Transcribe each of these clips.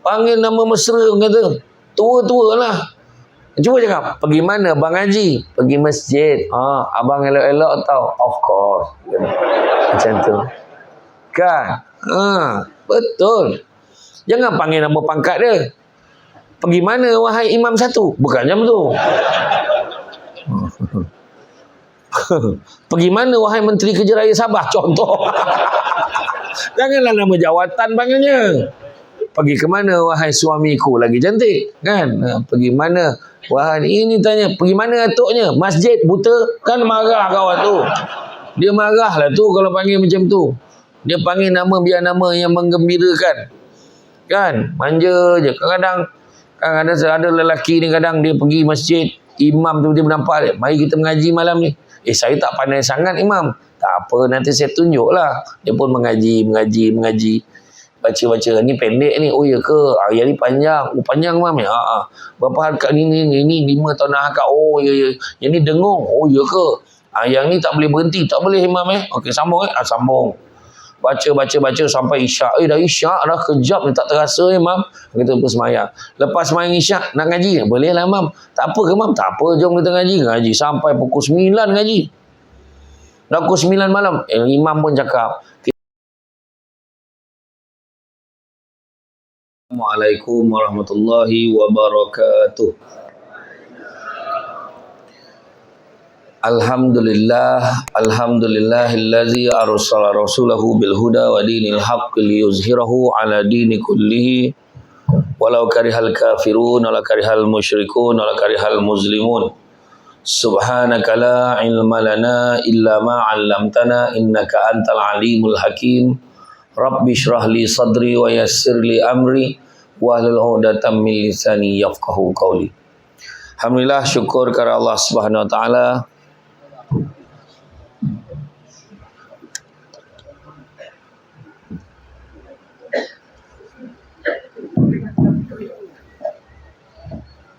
Panggil nama mesra, kata. Tua-tua lah. Cuba cakap, pergi mana Bang Haji? Pergi masjid. Abang elok-elok tau. Of course. Macam tu. Kan? Betul. Jangan panggil nama pangkat dia. Pergi mana wahai Imam Satu? Bukan macam tu. Pergi mana wahai Menteri Kerja Raya Sabah? Contoh. Janganlah nama jawatan panggilnya. Pergi ke mana wahai suamiku lagi cantik? Kan? Pergi mana wahai ini tanya, pergi mana atuknya? Masjid buta? Kan marah kawan tu. Dia marah lah tu kalau panggil macam tu. Dia panggil nama biar nama yang menggembirakan. Kan? Manja je. Kadang-kadang ada lelaki ni kadang dia pergi masjid, imam tu dia nampak dia, mari kita mengaji malam ni. Saya tak pandai sangat imam. Tak apa, nanti saya tunjuk lah. Dia pun mengaji. Baca-baca. Ni pendek ni. Oh ya ke? Yang ni panjang. Oh panjang imam ya? Berapa harkat ni? 5 tahun harkat. Oh ya. Yang ni dengung. Oh ya ke? Yang ni tak boleh berhenti. Tak boleh imam Okey sambung sambung. Baca sampai isyak. Dah isyak dah, kejap ni tak terasa imam. Kita pun semayang. Lepas semayang isyak nak ngaji, boleh lah imam. Tak apa ke imam? Tak apa, jom kita ngaji sampai pukul 9 ngaji. Dah pukul 9 malam imam pun cakap, Assalamualaikum warahmatullahi wabarakatuh. Alhamdulillahillazi arsala rasulahu bil huda wa dinil haqqi liyuzhirahu ala dini kullihi walau karihal kafirun wala karihal musyrikun wala karihal muslimun. Subhanaka la ilma lana illa ma 'allamtana innaka antal alimul hakim. Rabbi shrah li sadri wa yassir li amri wahlul 'uqdatam min lisani yafqahu qawli. Alhamdulillah, syukur kepada Allah Subhanahu wa taala.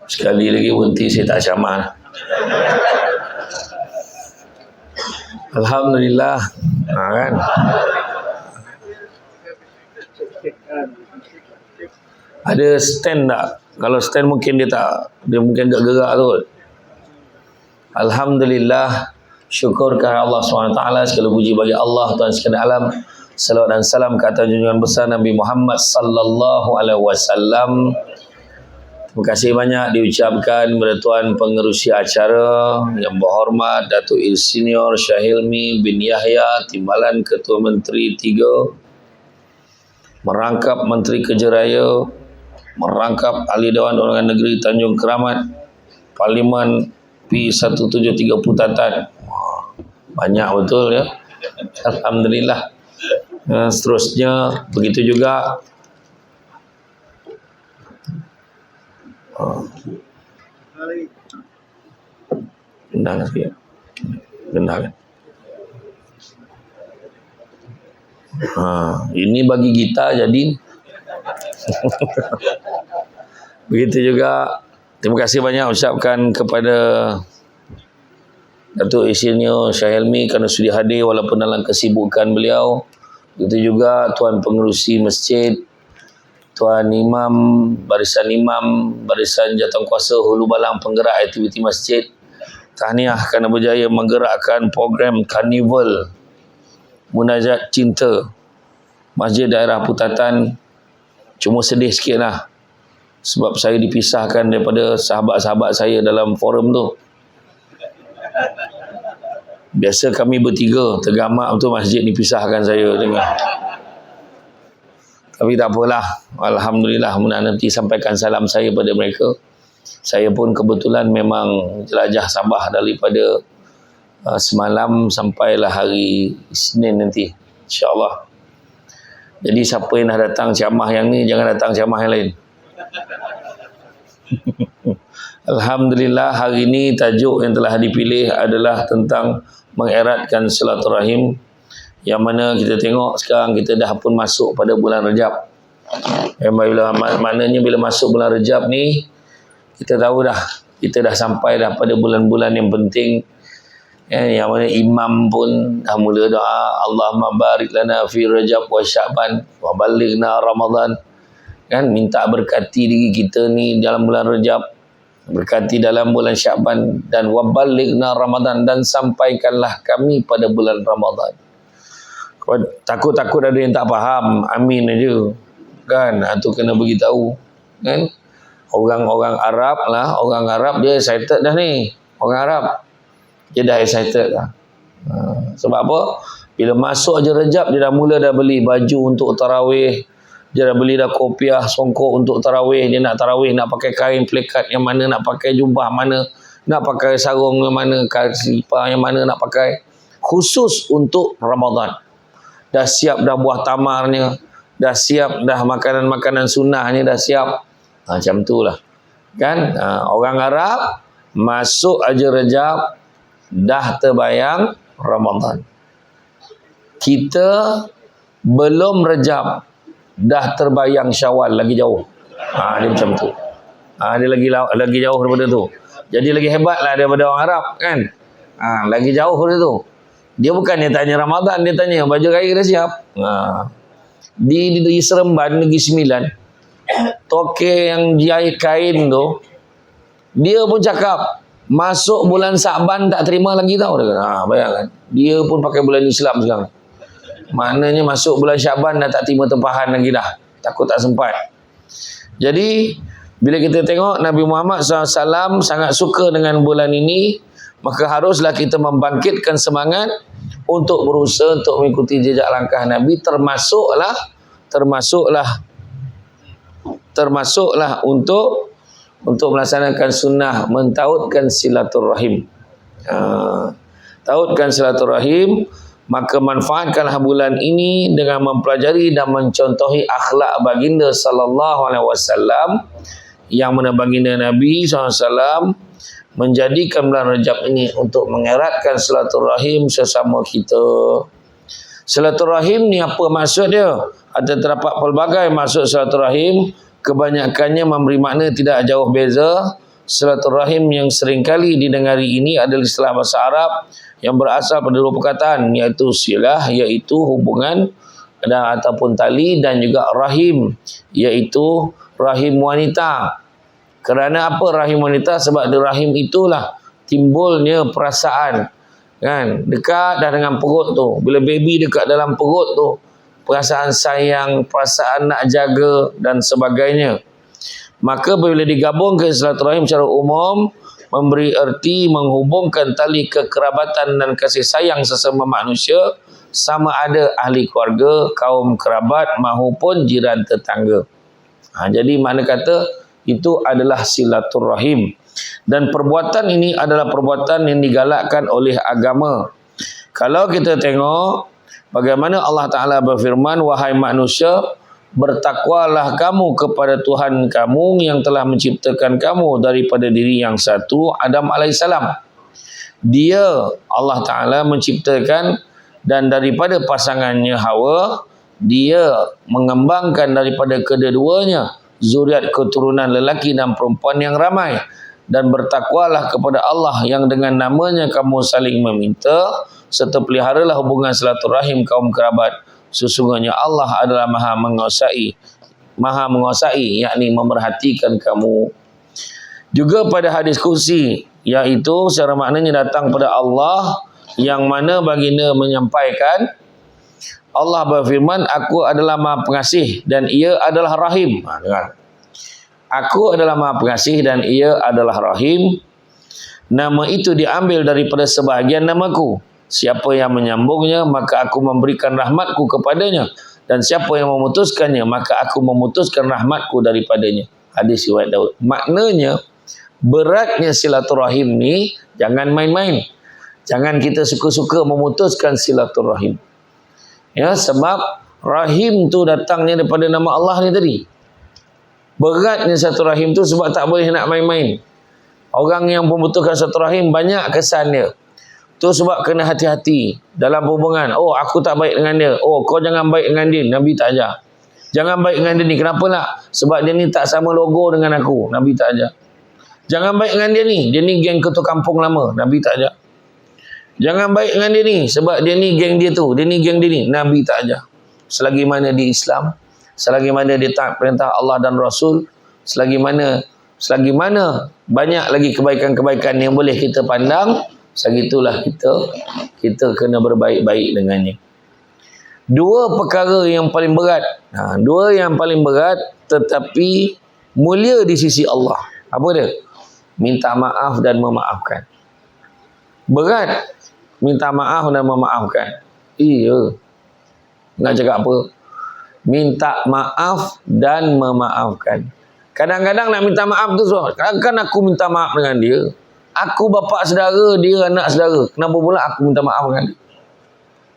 Sekali lagi berhenti, saya tak camah. Alhamdulillah. Kan? Ada stand tak? Kalau stand mungkin dia mungkin tak gerak tu. Alhamdulillah, syukur kepada Allah SWT. Segala puji bagi Allah Tuhan sekalian alam. Salawat dan salam ke atas junjungan besar Nabi Muhammad sallallahu alaihi wasallam. Terima kasih banyak diucapkan kepada Tuan Pengerusi acara yang berhormat Datuk Insinyur Syahilmi bin Yahya, Timbalan Ketua Menteri 3, merangkap Menteri Kerja Raya, merangkap Ahli Dewan Undangan Negeri Tanjung Keramat, Parlimen P1730 Tatan. Banyak betul ya. Alhamdulillah. Seterusnya begitu juga Gendang sikit. Gendang. Ini bagi kita jadi. Begitu juga terima kasih banyak ucapkan kepada Datuk Insinyur Syahilmi kerana sudi hadir walaupun dalam kesibukan beliau. Begitu juga Tuan Pengerusi Masjid, Tuan Imam, Barisan Jawatankuasa Hulu Balang penggerak aktiviti masjid. Tahniah kerana berjaya menggerakkan program Karnival Munajat Cinta Masjid Daerah Putatan. Cuma sedih sikit lah sebab saya dipisahkan daripada sahabat-sahabat saya dalam forum tu. Biasa kami bertiga, tergamak betul masjid ni pisahkan saya dengar. Tapi tak apalah. Alhamdulillah, nanti sampaikan salam saya pada mereka. Saya pun kebetulan memang jelajah Sabah daripada semalam sampailah hari Isnin nanti, insyaAllah. Jadi siapa yang dah datang ceramah yang ni, jangan datang ceramah yang lain. Alhamdulillah, hari ini tajuk yang telah dipilih adalah tentang mengeratkan silaturahim. Yang mana kita tengok sekarang kita dah pun masuk pada bulan Rejab. Maknanya bila masuk bulan Rejab ni, kita tahu dah, kita dah sampai dah pada bulan-bulan yang penting. Yang mana imam pun dah mula doa, Allahumma barik lana fi Rajab wa Sya'ban wa balighna Ramadan. Kan minta berkati diri kita ni dalam bulan Rajab, berkati dalam bulan Syaban, dan waballighna Ramadan, dan sampaikanlah kami pada bulan Ramadan. Takut-takut ada yang tak faham, amin aja. Kan, tu kena beritahu. Kan? Orang-orang Arab lah, orang Arab dia excited dah ni. Orang Arab dia dah excited dah. Sebab apa? Bila masuk je Rajab, dia dah mula dah beli baju untuk tarawih. Dia dah beli dah kopiah, songkok untuk tarawih. Dia nak tarawih, nak pakai kain plekat yang mana, nak pakai jubah mana, nak pakai sarung yang mana, selipar yang mana nak pakai. Khusus untuk Ramadan. Dah siap dah buah tamarnya, dah siap dah makanan-makanan sunnahnya, dah siap. Macam tu lah. Kan? Orang Arab masuk aja Rajab, dah terbayang Ramadan. Kita belum Rajab, dah terbayang Syawal, lagi jauh. Dia macam tu. Dia lagi jauh daripada tu. Jadi lagi hebat lah daripada orang Arab, kan? Lagi jauh daripada tu. Dia bukan dia tanya Ramadan, dia tanya baju raya dah siap. Di Seremban, Negeri Sembilan, toke yang jahit kain tu, dia pun cakap masuk bulan Sa'ban tak terima lagi tau. Dia kata, bayangkan. Dia pun pakai bulan Islam sekarang. Maknanya masuk bulan Syaban dah tak terima tempahan lagi dah. Takut tak sempat. Jadi, bila kita tengok Nabi Muhammad SAW sangat suka dengan bulan ini, maka haruslah kita membangkitkan semangat untuk berusaha untuk mengikuti jejak langkah Nabi, termasuklah untuk melaksanakan sunnah, mentautkan silaturahim. Tautkan silaturahim. Maka manfaatkanlah bulan ini dengan mempelajari dan mencontohi akhlak baginda sallallahu alaihi wasallam, yang mana baginda Nabi SAW menjadikan bulan Rajab ini untuk mengeratkan silaturahim sesama kita. Silaturahim ni apa maksud dia? Ada terdapat pelbagai maksud silaturahim, kebanyakannya memberi makna tidak jauh beza. Silaturahim yang seringkali didengari ini adalah istilah bahasa Arab yang berasal pada dua perkataan, iaitu silah, iaitu hubungan dan ataupun tali, dan juga rahim, iaitu rahim wanita. Kerana apa rahim wanita? Sebab di rahim itulah timbulnya perasaan, kan? Dekat dah dengan perut tu. Bila baby dekat dalam perut tu, perasaan sayang, perasaan nak jaga dan sebagainya. Maka bila digabungkan silaturahim secara umum, memberi erti menghubungkan tali kekerabatan dan kasih sayang sesama manusia, sama ada ahli keluarga, kaum kerabat maupun jiran tetangga. Jadi makna kata itu adalah silaturahim. Dan perbuatan ini adalah perbuatan yang digalakkan oleh agama. Kalau kita tengok bagaimana Allah Ta'ala berfirman, wahai manusia, bertakwalah kamu kepada Tuhan kamu yang telah menciptakan kamu daripada diri yang satu, Adam alaihissalam. Dia, Allah Ta'ala menciptakan, dan daripada pasangannya Hawa, dia mengembangkan daripada kedua-duanya zuriat keturunan lelaki dan perempuan yang ramai. Dan bertakwalah kepada Allah yang dengan namanya kamu saling meminta, serta peliharalah hubungan silaturahim kaum kerabat. Sesungguhnya Allah adalah maha menguasai, yakni memerhatikan kamu. Juga pada hadis kursi, iaitu secara maknanya datang pada Allah, yang mana baginda menyampaikan, Allah berfirman, aku adalah maha pengasih dan ia adalah rahim. Dengar. Aku adalah maha pengasih dan ia adalah rahim. Nama itu diambil daripada sebahagian namaku. Siapa yang menyambungnya, maka aku memberikan rahmatku kepadanya. Dan siapa yang memutuskannya, maka aku memutuskan rahmatku daripadanya. Hadis riwayat Daud. Maknanya, beratnya silaturahim ni jangan main-main. Jangan kita suka-suka memutuskan silaturahim. Ya, sebab rahim tu datangnya daripada nama Allah ni tadi. Beratnya silaturahim tu sebab tak boleh nak main-main. Orang yang membutuhkan silaturahim banyak kesan dia. Tu sebab kena hati-hati dalam hubungan. Oh, aku tak baik dengan dia. Oh, kau jangan baik dengan dia. Nabi tak ajar. Jangan baik dengan dia ni. Kenapa nak? Sebab dia ni tak sama logo dengan aku. Nabi tak ajar. Jangan baik dengan dia ni. Dia ni geng ketua kampung lama. Nabi tak ajar. Jangan baik dengan dia ni. Sebab dia ni geng dia tu. Dia ni geng dia ni. Nabi tak ajar. Selagi mana di Islam, selagi mana dia taat perintah Allah dan Rasul, selagi mana banyak lagi kebaikan-kebaikan yang boleh kita pandang, segitulah kita kena berbaik-baik dengannya. Dua perkara yang paling berat, dua yang paling berat tetapi mulia di sisi Allah. Apa dia? Minta maaf dan memaafkan. Berat minta maaf dan memaafkan. Iya. Nak cakap apa? Minta maaf dan memaafkan. Kadang-kadang nak minta maaf tu, kan aku minta maaf dengan dia. Aku bapa saudara, dia anak saudara. Kenapa pula aku minta maaf dengan dia?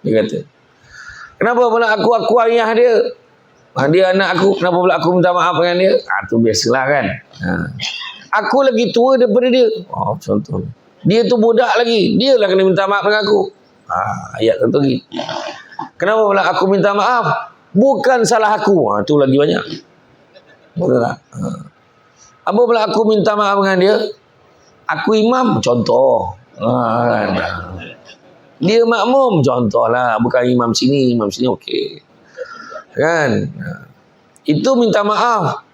Dia kata. Kenapa pula aku ayah dia? Dia anak aku, kenapa pula aku minta maaf dengan dia? Tu biasalah kan. Aku lagi tua daripada dia. Contoh. Dia tu budak lagi. Dia lah kena minta maaf dengan aku. Ayat tu lagi. Kenapa pula aku minta maaf? Bukan salah aku. Tu lagi banyak. Betul tak? Apa pula aku minta maaf dengan dia? Aku imam, contoh. Dia makmum, contohlah. Bukan imam sini okey. Kan? Itu minta maaf.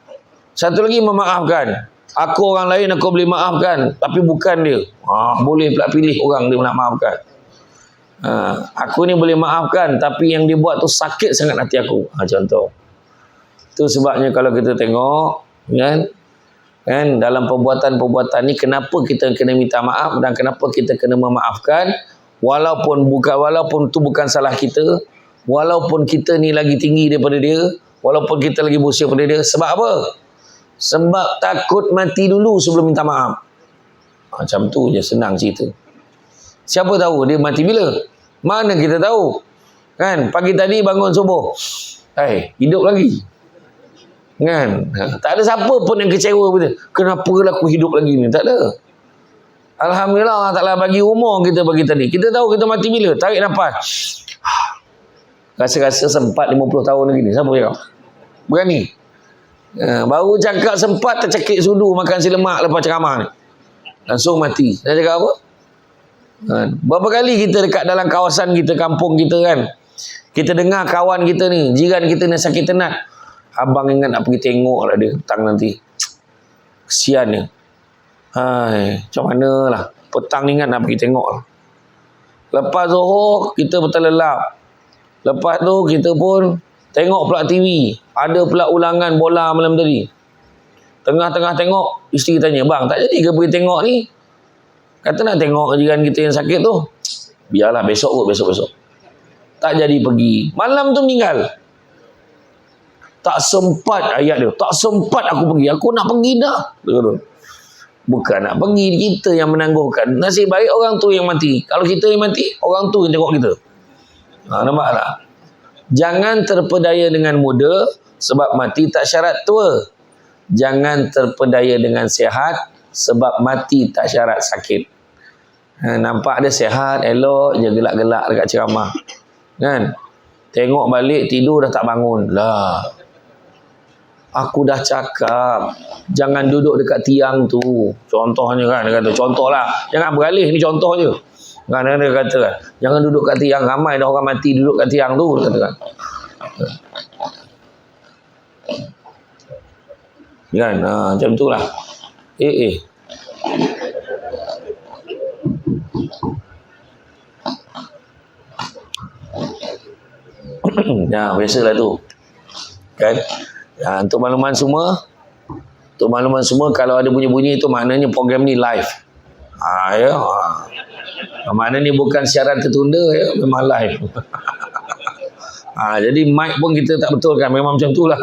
Satu lagi memaafkan. Aku orang lain aku boleh maafkan, tapi bukan dia. Boleh pula pilih orang dia nak maafkan. Aku ni boleh maafkan, tapi yang dia buat tu sakit sangat hati aku. Contoh. Itu sebabnya kalau kita tengok, kan dalam perbuatan-perbuatan ni kenapa kita kena minta maaf dan kenapa kita kena memaafkan, walaupun tu bukan salah kita, walaupun kita ni lagi tinggi daripada dia, walaupun kita lagi berusia daripada dia. Sebab apa? Sebab takut mati dulu sebelum minta maaf. Macam tu je, senang cerita. Siapa tahu dia mati bila? Mana kita tahu? Kan, pagi tadi bangun subuh, hidup lagi. Kan? Tak ada siapa pun yang kecewa betul. Kenapa lah aku hidup lagi ni? Tak ada. Alhamdulillah Allah Ta'ala bagi umur kita bagi tadi. Kita tahu kita mati bila. Tarik nafas. Rasa-rasa sempat 50 tahun lagi ni. Siapa cakap? Berani? Baru cakap sempat tercekik sudu makan si lemak lepas ceramah ni. Langsung mati. Saya cakap apa? Berapa kali kita dekat dalam kawasan kita, kampung kita kan, kita dengar kawan kita ni, jiran kita ni sakit tenat. Abang ingat nak pergi tengok lah dia petang nanti. Kesian dia. Macam mana lah. Petang ingat nak pergi tengok lah. Lepas Zuhur kita bertelelap. Lepas tu kita pun tengok pula TV. Ada pula ulangan bola malam tadi. Tengah-tengah tengok, isteri tanya, bang tak jadi ke pergi tengok ni? Kata nak tengok jiran kita yang sakit tu. Biarlah besok kot, besok. Tak jadi pergi. Malam tu meninggal. Tak sempat, ayat dia, tak sempat aku pergi. Aku nak pergi dah. Bukan nak pergi, kita yang menangguhkan. Nasib baik orang tu yang mati. Kalau kita yang mati, orang tu yang tengok kita. Nampak tak? Jangan terpedaya dengan muda, sebab mati tak syarat tua. Jangan terpedaya dengan sihat, sebab mati tak syarat sakit. Nampak dia sihat, elok je gelak-gelak dekat ceramah. Kan? Tengok balik, tidur dah tak bangun. Lah. Aku dah cakap, jangan duduk dekat tiang tu. Contohnya kan, dia kata, contohlah. Jangan beralih, ni contoh je. Kan, dia kata kan, jangan duduk kat tiang. Ramai dah orang mati duduk kat tiang tu. Dia kata kan. Kan, macam tu lah. Biasalah tu. Kan? Untuk makluman semua, kalau ada bunyi-bunyi itu maknanya program ni live. Maknanya bukan siaran tertunda, ya, memang live. Jadi mic pun kita tak betulkan, memang macam itulah.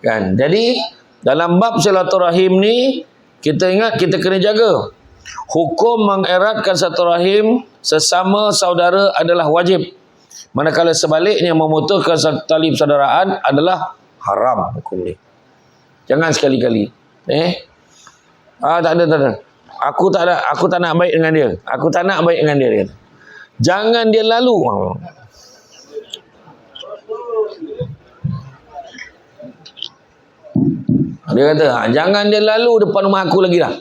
Kan? Jadi dalam bab silaturahim ni, kita ingat kita kena jaga. Hukum mengeratkan silaturahim sesama saudara adalah wajib. Manakala sebaliknya memutuskan tali persaudaraan adalah haram hukum ni. Jangan sekali-kali. Tak ada. Aku tak nak baik dengan dia. Aku tak nak baik dengan dia. Jangan dia lalu. Dia kata, jangan dia lalu depan rumah aku lagi dah.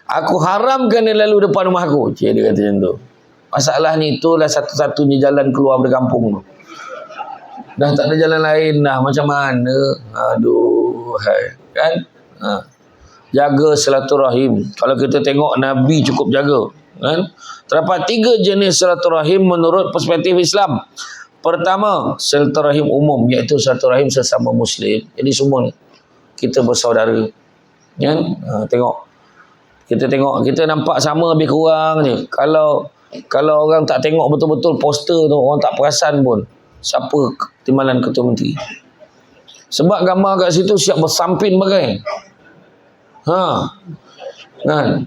Aku haramkan dia lalu depan rumah aku. Dia kata macam tu. Masalahnya itulah satu-satunya jalan keluar dari kampung tu. Dah tak ada jalan lain dah. Macam mana? Aduh, kan? Jaga silaturahim. Kalau kita tengok Nabi cukup jaga, kan? Terdapat 3 jenis silaturahim menurut perspektif Islam. Pertama, silaturahim umum, iaitu silaturahim sesama Muslim. Jadi semua ni kita bersaudara, kan? Tengok, kita nampak sama lebih kurang je. Kalau orang tak tengok betul-betul poster tu, orang tak perasan pun siapa timbalan ketua menteri. Sebab gambar kat situ siap bersampin bagai. Kan?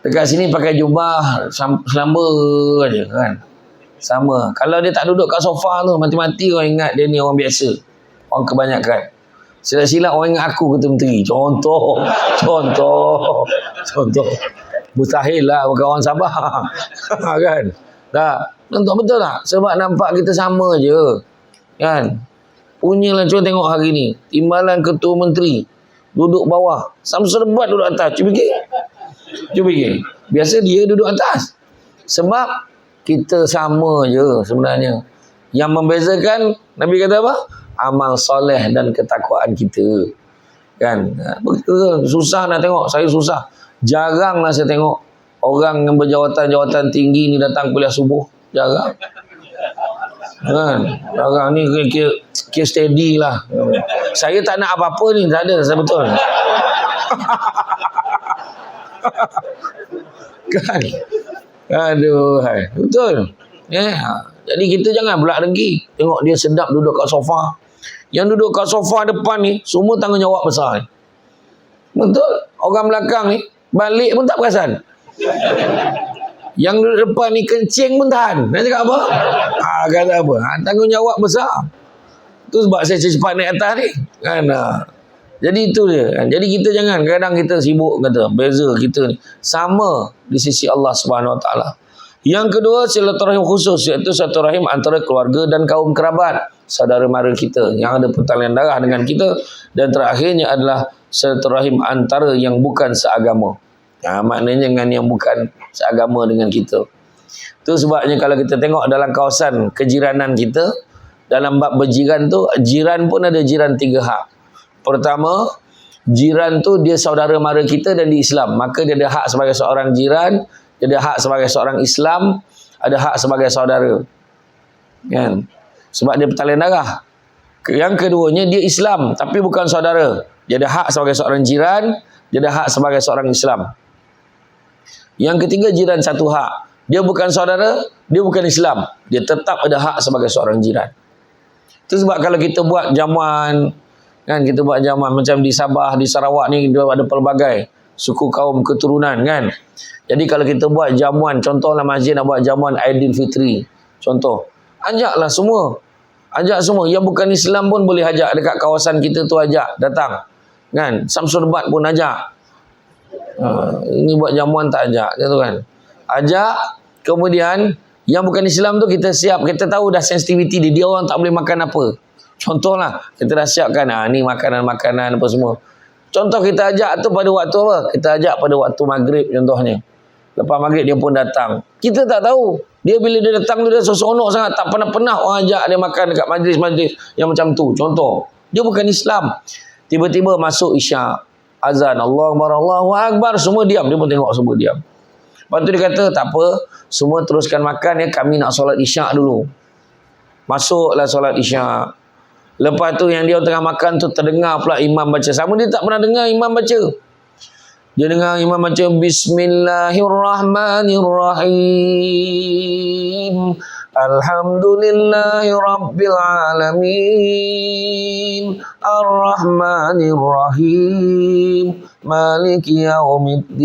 Dekat sini pakai jubah selamba aja, kan? Sama. Kalau dia tak duduk kat sofa tu, mati-mati orang ingat dia ni orang biasa. Orang kebanyakan. Sila-sila orang ingat aku ketua menteri. Contoh. Mustahil lah bukan orang Sabah. Kan? Tak. Betul tak? Sebab nampak kita sama je. Kan? Punyalah, cuba tengok hari ni. Timbalan ketua menteri duduk bawah. Samsul Serbat duduk atas. Cuba fikir. Biasa dia duduk atas. Sebab kita sama je sebenarnya. Yang membezakan, Nabi kata apa? Amal soleh dan ketakwaan kita. Kan? Susah nak tengok. Saya susah. Jaranglah saya tengok orang yang berjawatan-jawatan tinggi ni datang kuliah subuh. Jarang. Kan? Jarang ni kira steady lah. Saya tak nak apa-apa ni. Tak ada. Saya betul. Kan? Aduh. Betul. Jadi kita jangan pula dengki. Tengok dia sedap duduk kat sofa. Yang duduk kat sofa depan ni semua tanggungjawab besar ni. Betul. Orang belakang ni balik pun tak perasan. Yang duduk depan ni kencing pun tahan. Nak cakap apa? Kata apa? Tanggungjawab besar. Tu sebab saya cepat naik atas ni. Kan? Jadi itu dia. Kan? Jadi kita jangan. Kadang kita sibuk kata. Beza kita ni. Sama di sisi Allah Subhanahu Wa Taala. Yang kedua, silaturahim khusus. Iaitu silaturahim antara keluarga dan kaum kerabat. Saudara mara kita. Yang ada pertalian darah dengan kita. Dan terakhirnya adalah silaturahim antara yang bukan seagama. Maknanya dengan yang bukan seagama dengan kita. Itu sebabnya kalau kita tengok dalam kawasan kejiranan kita, dalam bab berjiran tu, jiran pun ada jiran 3 hak. Pertama, jiran tu dia saudara mara kita dan di Islam. Maka dia ada hak sebagai seorang jiran, dia ada hak sebagai seorang Islam, ada hak sebagai saudara. Kan? Sebab dia pertalian darah. Yang keduanya, dia Islam tapi bukan saudara. Dia ada hak sebagai seorang jiran, dia ada hak sebagai seorang Islam. Yang ketiga, jiran satu hak. Dia bukan saudara, dia bukan Islam. Dia tetap ada hak sebagai seorang jiran. Itu sebab kalau kita buat jamuan, kan, kita buat jamuan macam di Sabah, di Sarawak ni dia ada pelbagai suku kaum keturunan, kan. Jadi kalau kita buat jamuan, contohlah masjid nak buat jamuan Aidilfitri. Contoh, ajaklah semua. Ajak semua. Yang bukan Islam pun boleh ajak. Dekat kawasan kita tu ajak. Datang. Kan? Samsul Serbat pun ajak. Ini buat jamuan tak ajak. Gitu kan? Ajak. Kemudian yang bukan Islam tu kita siap. Kita tahu dah sensitiviti dia. Dia orang tak boleh makan apa. Contohlah. Kita dah siapkan. Ni makanan-makanan apa semua. Contoh kita ajak tu pada waktu apa? Kita ajak pada waktu maghrib contohnya. Lepas maghrib dia pun datang. Kita tak tahu. Dia bila dia datang tu dia seronok sangat. Tak pernah orang ajak dia makan dekat majlis-majlis yang macam tu. Contoh. Dia bukan Islam. Tiba-tiba masuk isyak. Azan. Allahu Akbar. Semua diam. Dia pun tengok semua diam. Lepas tu dia kata tak apa. Semua teruskan makan ya. Kami nak solat isyak dulu. Masuklah solat isyak. Lepas tu yang dia tengah makan tu terdengar pula imam baca. Sama dia tak pernah dengar imam baca. Dia dengar imam baca Bismillahirrahmanirrahim. Alhamdulillahirrabbilalamin. Ar-Rahmanirrahim. Maliki yaumiddin.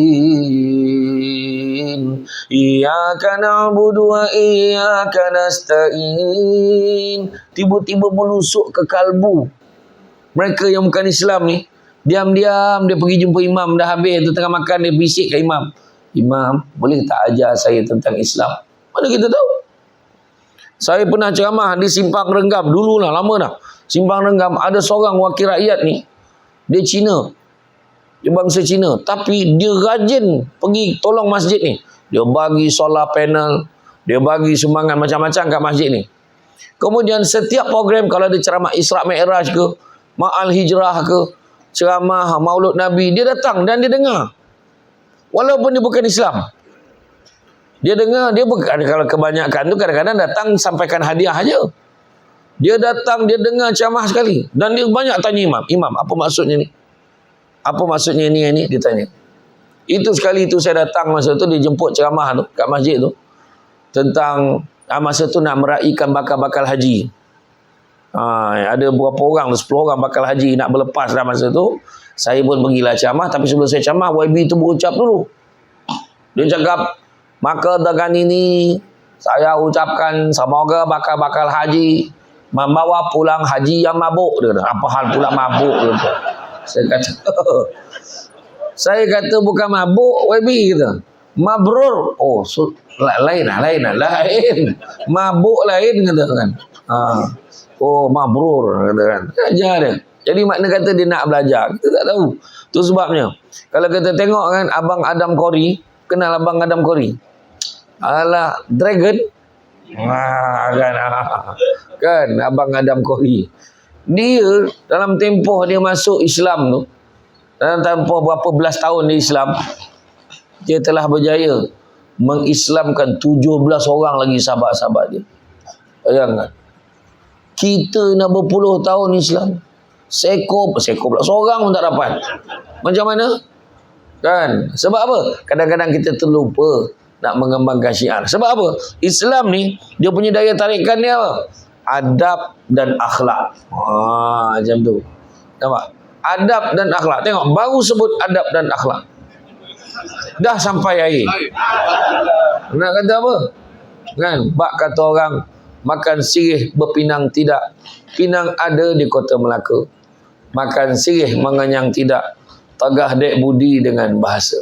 Iyyaka na'budu wa iyyaka nasta'in. Tiba-tiba menusuk ke kalbu mereka yang bukan Islam ni. Diam-diam dia pergi jumpa imam. Dah habis tu tengah makan, dia bisik ke imam. Imam, boleh tak ajar saya tentang Islam? Mana kita tahu? Saya pernah ceramah di Simpang Renggam. Dululah, lama dah. Simpang Renggam, ada seorang wakil rakyat ni. Dia Cina. Dia bangsa Cina. Tapi dia rajin pergi tolong masjid ni. Dia bagi solar panel. Dia bagi sumbangan macam-macam kat masjid ni. Kemudian setiap program kalau ada ceramah Isra Mi'raj ke, Ma'al Hijrah ke, ceramah Maulud Nabi, dia datang dan dia dengar. Walaupun dia bukan Islam. Dia dengar, dia bukan, kalau kebanyakan tu kadang-kadang datang sampaikan hadiah aja. Dia datang, dia dengar ceramah sekali. Dan dia banyak tanya imam. Imam, apa maksudnya ni? Apa maksudnya ni? Dia tanya. Itu sekali itu saya datang masa tu, dia jemput ceramah tu kat masjid tu. Tentang, masa tu nak meraihkan bakal-bakal haji. Ada berapa orang, 10 orang bakal haji nak berlepas dah masa tu. Saya pun pergilah ceramah. Tapi sebelum saya ceramah, YB tu berucap dulu. Dia cakap, maka dengan ini saya ucapkan semoga bakal-bakal haji membawa pulang haji yang mabuk. Dia kata, apa hal pula mabuk? Dia kata. Saya kata bukan mabuk, YB kata. Mabrur. Oh, lain. Mabuk lain kata kan. Oh, mabrur kata kan. Ajar dia. Jadi makna kata dia nak belajar. Kita tak tahu. Tu sebabnya. Kalau kita tengok kan Abang Adam Kori, kenal Abang Adam Kori? Alah, Dragon. Kan Abang Adam Kori. Dia dalam tempoh dia masuk Islam tu, dalam tempoh berapa belas tahun di Islam, dia telah berjaya mengislamkan 17 orang lagi sahabat-sahabat dia. Bayangkan. Kita nak berpuluh tahun Islam. Seekor pula seorang pun tak dapat. Macam mana? Kan? Sebab apa? Kadang-kadang kita terlupa nak mengembangkan syiar. Sebab apa? Islam ni, dia punya daya tarikan dia apa? Adab dan akhlak. Macam tu. Nampak? Adab dan akhlak. Tengok, baru sebut adab dan akhlak. Dah sampai air. Nak kata apa? Kan? Bak kata orang, makan sirih berpinang tidak. Pinang ada di kota Melaka. Makan sirih mengenyang tidak. Tagah dek budi dengan bahasa.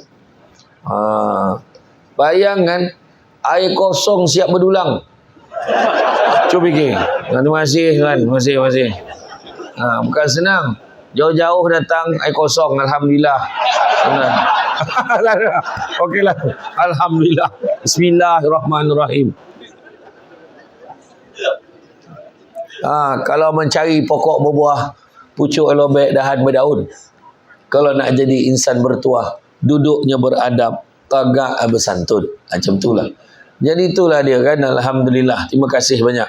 Bayangkan air kosong siap berdulang. Cuba fikir. Terima kasih kan. Terima kasih. Bukan senang. Jauh-jauh datang air kosong. Alhamdulillah. Okeylah. Alhamdulillah. Bismillahirrahmanirrahim. Kalau mencari pokok berbuah, pucuk lobek dahan berdaun. Kalau nak jadi insan bertuah, duduknya beradab, tagak bersantun. Macam itulah. Jadi itulah dia kan. Alhamdulillah. Terima kasih banyak.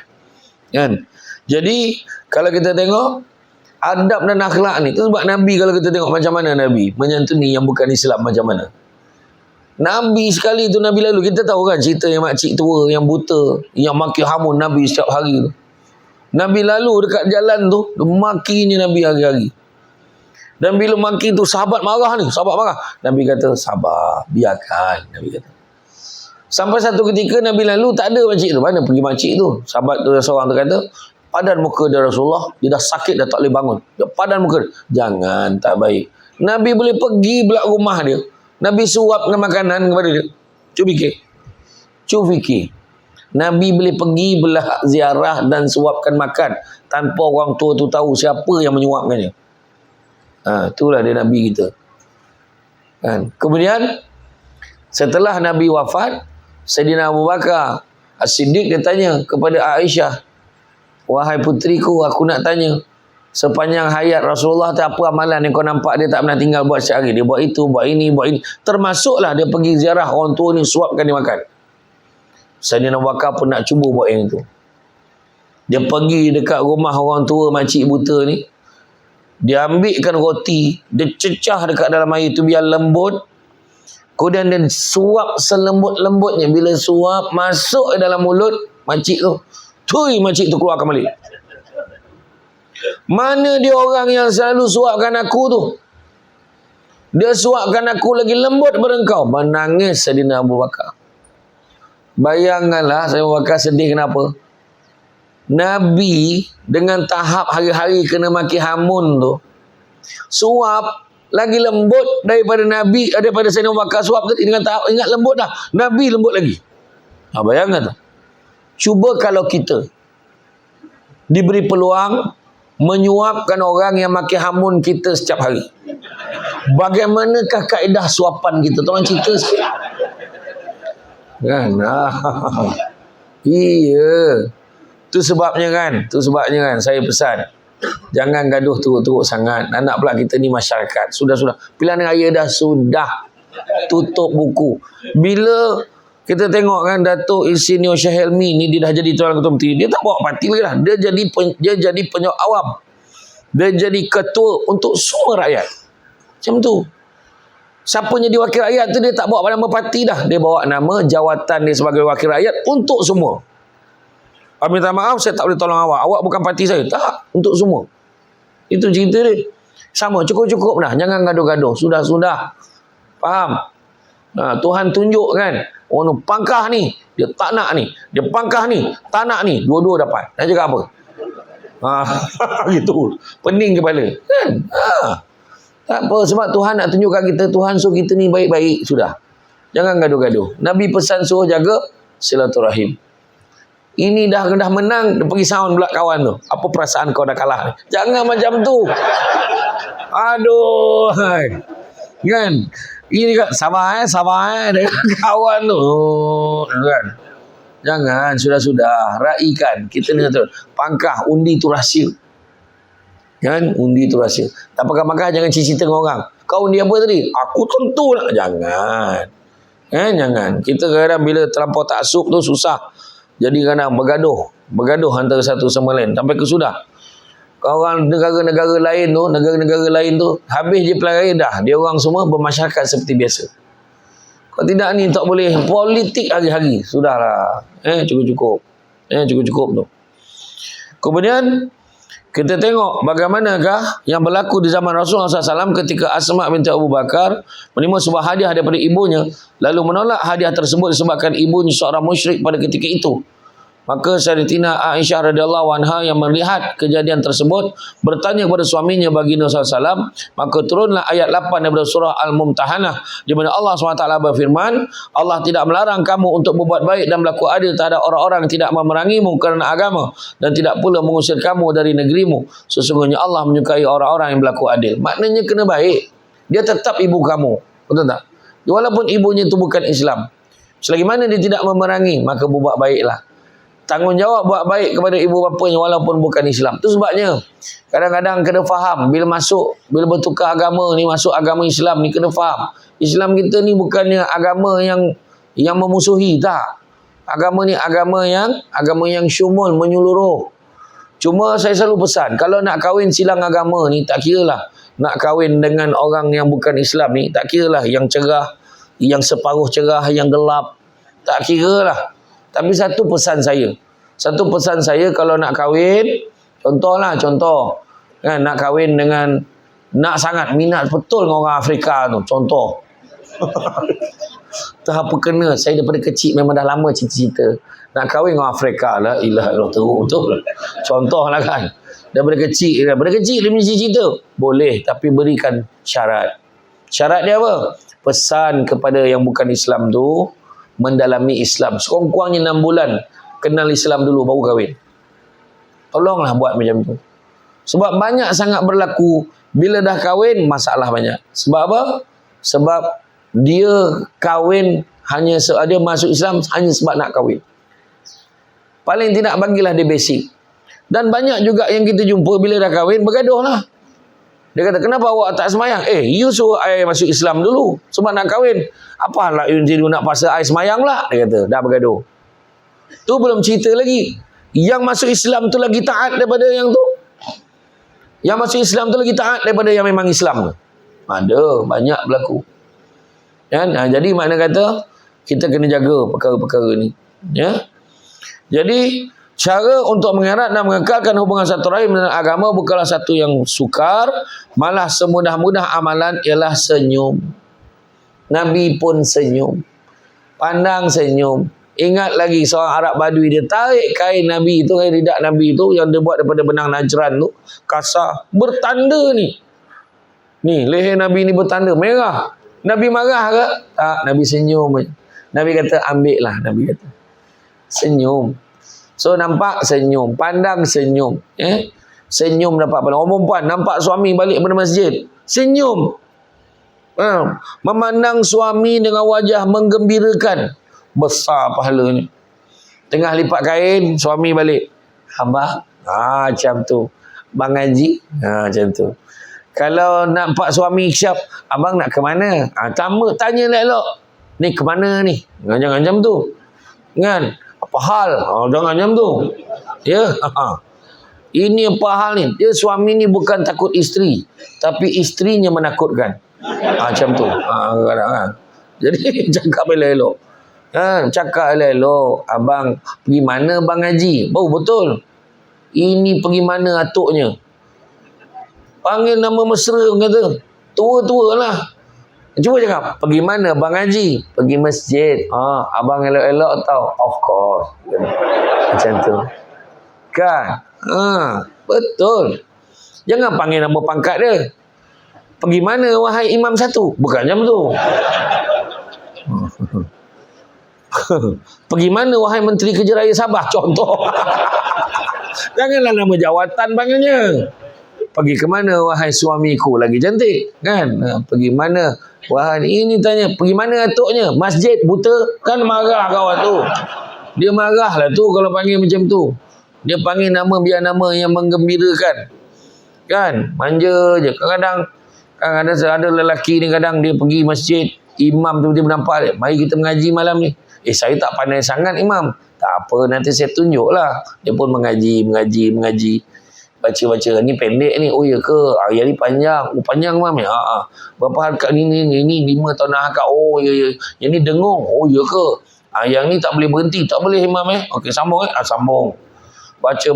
Kan? Jadi kalau kita tengok adab dan akhlak ni, itu sebab Nabi, kalau kita tengok macam mana Nabi menyantuni yang bukan Islam macam mana. Nabi sekali tu, Nabi lalu, kita tahu kan cerita yang makcik tua yang buta yang maki hamun Nabi setiap hari tu. Nabi lalu dekat jalan tu, makinya Nabi hari-hari. Dan bila maki tu sahabat marah ni, sahabat marah. Nabi kata, sabar, biarkan. Nabi kata. Sampai satu ketika Nabi lalu, tak ada makcik tu. Mana pergi makcik tu? Sahabat tu seorang tu kata, padan muka dia Rasulullah, dia dah sakit, dah tak boleh bangun. Dia padan muka dia. Jangan, tak baik. Nabi boleh pergi belak rumah dia. Nabi suapkan makanan kepada dia. Cuba fikir. Nabi boleh pergi belah ziarah dan suapkan makan tanpa orang tua tu tahu siapa yang menyuapkannya. Itulah dia Nabi kita. Kan? Kemudian setelah Nabi wafat, Sayyidina Abu Bakar As-Siddiq dia tanya kepada Aisyah, wahai putriku, aku nak tanya, sepanjang hayat Rasulullah tu apa amalan yang kau nampak dia tak pernah tinggal buat setiap hari? Dia buat itu, buat ini, buat ini. Termasuklah dia pergi ziarah orang tua ni, suapkan dia makan. Sayyidina Abu Bakar pun nak cuba buat yang itu. Dia pergi dekat rumah orang tua makcik buta ni. Dia ambilkan roti, dia cecah dekat dalam air tu biar lembut. Kemudian dia suap selembut-lembutnya. Bila suap masuk dalam mulut makcik tu, makcik tu keluarkan balik. Mana dia orang yang selalu suapkan aku tu? Dia suapkan aku lagi lembut daripada engkau. Menangis Sayyidina Abu Bakar. Bayangkanlah Sayyidina Abu Bakar sedih kenapa? Nabi dengan tahap hari-hari kena maki hamun tu, suap lagi lembut daripada Nabi, daripada Sayyidina Abu Bakar suap tadi dengan tahap, ingat lembut dah, Nabi lembut lagi. Bayangkan tu. Cuba kalau kita diberi peluang menyuapkan orang yang maki hamun kita setiap hari, bagaimanakah kaedah suapan kita? Tolong cerita sikit. Kan? Iya. Tu sebabnya kan saya pesan. Jangan gaduh teruk-teruk sangat. Anak pula kita ni masyarakat. Sudah. Pilihan raya dah sudah. Tutup buku. Bila kita tengok kan Datuk Insinyur Syah Helmi ni, dia dah jadi Tuan Ketua Menteri. Dia tak bawa parti lagi dah. Dia jadi penyok awam. Dia jadi ketua untuk semua rakyat. Macam tu. Siapa jadi wakil rakyat tu dia tak bawa nama parti dah. Dia bawa nama jawatan dia sebagai wakil rakyat untuk semua. Minta maaf, saya tak boleh tolong awak. Awak bukan parti saya. Tak, untuk semua. Itu cerita dia. Sama, cukup-cukup dah. Jangan gaduh-gaduh. Sudah. Faham? Tuhan tunjuk kan. Orang pangkah ni, dia tak nak ni. Dia pangkah ni, tak nak ni. Dua-dua dapat. Nak cakap apa? Gitu. Pening kepala. Kan? Tak apa. Sebab Tuhan nak tunjukkan kita. Tuhan suruh kita ni baik-baik. Sudah. Jangan gaduh-gaduh. Nabi pesan suruh jaga silaturahim. Ini dah menang, dia pergi sound pula kawan tu. Apa perasaan kau dah kalah? Jangan macam tu. Aduh. Kan? Ini kan sabar dengan kawan tu. Kan? Jangan, sudah. Raikan. Kita ni satu. Pangkah, undi tu rahsia. Kan? Undi tu rahsia. Tak pakai-pakai, jangan cerita dengan orang. Kau undi apa tadi? Aku tentu nak. Jangan. Jangan. Kita kadang bila terlampau taksub tu susah. Jadi kadang bergaduh antara satu sama lain sampai ke sudah. Orang negara-negara lain tu habis je pilihan raya dah. Dia orang semua bermasyarakat seperti biasa. Kalau tidak ni tak boleh politik hari-hari. Sudahlah. Cukup-cukup. Cukup-cukup tu. Kemudian kita tengok bagaimanakah yang berlaku di zaman Rasulullah SAW ketika Asma binti Abu Bakar menerima sebuah hadiah daripada ibunya, lalu menolak hadiah tersebut disebabkan ibunya seorang musyrik pada ketika itu. Maka Sayyidatina Aisyah radhiyallahu anha yang melihat kejadian tersebut bertanya kepada suaminya baginda SAW. Maka turunlah ayat 8 daripada surah Al-Mumtahanah, di mana Allah SWT berfirman, Allah tidak melarang kamu untuk berbuat baik dan berlaku adil terhadap orang-orang yang tidak memerangimu kerana agama dan tidak pula mengusir kamu dari negerimu. Sesungguhnya Allah menyukai orang-orang yang berlaku adil. Maknanya kena baik. Dia tetap ibu kamu. Betul tak? Walaupun ibunya itu bukan Islam. Selagi mana dia tidak memerangi, maka berbuat baiklah. Tanggungjawab buat baik kepada ibu bapanya walaupun bukan Islam. Itu sebabnya kadang-kadang kena faham bila bertukar agama ni, masuk agama Islam ni, kena faham. Islam kita ni bukannya agama yang memusuhi, tak. Agama ni agama yang syumul, menyeluruh. Cuma saya selalu pesan, kalau nak kahwin silang agama ni, tak kiralah nak kahwin dengan orang yang bukan Islam ni, tak kiralah yang cerah, yang separuh cerah, yang gelap, tak kiralah. Tapi satu pesan saya kalau nak kahwin, contoh kan, nak kahwin dengan, nak sangat minat betul dengan orang Afrika tu, contoh. Tak apa kena, saya daripada kecil memang dah lama cita-cita nak kahwin dengan Afrika lah, ilah teruk betul. Contoh lah kan, daripada kecil dia punya cita-cita. Boleh, tapi berikan syarat. Syarat dia apa? Pesan kepada yang bukan Islam tu mendalami Islam. Sekurang-kurangnya 6 bulan kenal Islam dulu baru kahwin. Tolonglah buat macam tu. Sebab banyak sangat berlaku bila dah kahwin masalah banyak. Sebab apa? Sebab dia kahwin dia masuk Islam hanya sebab nak kahwin. Paling tidak bagilah dia basic. Dan banyak juga yang kita jumpa bila dah kahwin bergaduh lah. Dia kata, kenapa awak tak semayang? You suruh I masuk Islam dulu sebab nak kahwin. Apalah you nak paksa I semayang pula? Dia kata, dah bergaduh. Tu belum cerita lagi. Yang masuk Islam tu lagi taat daripada yang tu. Yang masuk Islam tu lagi taat daripada yang memang Islam tu. Ada, banyak berlaku. Kan? Jadi makna kata, kita kena jaga perkara-perkara ni. Ya. Jadi, cara untuk mengerat dan mengekalkan hubungan satu rahim dengan agama bukanlah satu yang sukar, malah semudah-mudah amalan ialah senyum. Nabi pun senyum. Pandang senyum. Ingat lagi seorang Arab Badui, dia tarik kain Nabi itu, kain ridak Nabi itu yang dia buat daripada benang Najran tu, kasar, bertanda ni. Ni, leher Nabi ni bertanda, merah. Nabi marah ke? Tak, Nabi senyum. Nabi kata, ambil lah, Nabi kata. Senyum. So nampak senyum, pandang senyum. Senyum dapat pahala. Orang perempuan nampak suami balik pada masjid, senyum. Memandang suami dengan wajah menggembirakan, besar pahalanya. Tengah lipat kain, suami balik, Abang, macam tu. Bang Haji, macam tu. Kalau nampak suami isyap, abang nak ke mana? Tanya elok. Ni ke mana ni? Jangan macam tu. Kan? Apa hal? Jangan macam tu. Ya. Ini apa hal ni? Dia suami ni bukan takut isteri, tapi isterinya menakutkan. Macam tu. Kadang-kadang. Jadi cakap elok-elok. Cakap elok-elok. Abang pergi mana Bang Haji? Betul. Ini pergi mana atuknya? Panggil nama mesra, kata. Tua-tua lah. Cuba cakap, pergi mana Bang Haji? Pergi masjid. Abang elok-elok tau. Of course. Macam tu. Kan? Betul. Jangan panggil nama pangkat dia. Pergi mana wahai Imam satu? Bukan macam tu. Pergi mana wahai Menteri Kerja Raya Sabah? Contoh. Janganlah nama jawatan panggilnya. Pergi ke mana wahai suamiku lagi cantik? Kan? Pergi mana wahai ini tanya, pergi mana atuknya? Masjid buta? Kan marah kawan tu. Dia marah lah tu kalau panggil macam tu. Dia panggil nama biar nama yang menggembirakan. Kan? Manja je. Kadang-kadang ada lelaki ni kadang dia pergi masjid, imam tu dia nampak dia, mari kita mengaji malam ni. Saya tak pandai sangat imam. Tak apa, nanti saya tunjuklah. Dia pun mengaji. Baca-baca. Ni pendek ni. Oh ya ke? Yang ni panjang. Oh panjang mam ya? Berapa harkat ni 5 tahun harkat. Oh ya. Yang ni dengung. Oh ya ke? Yang ni tak boleh berhenti. Tak boleh imam Okey sambung sambung. Baca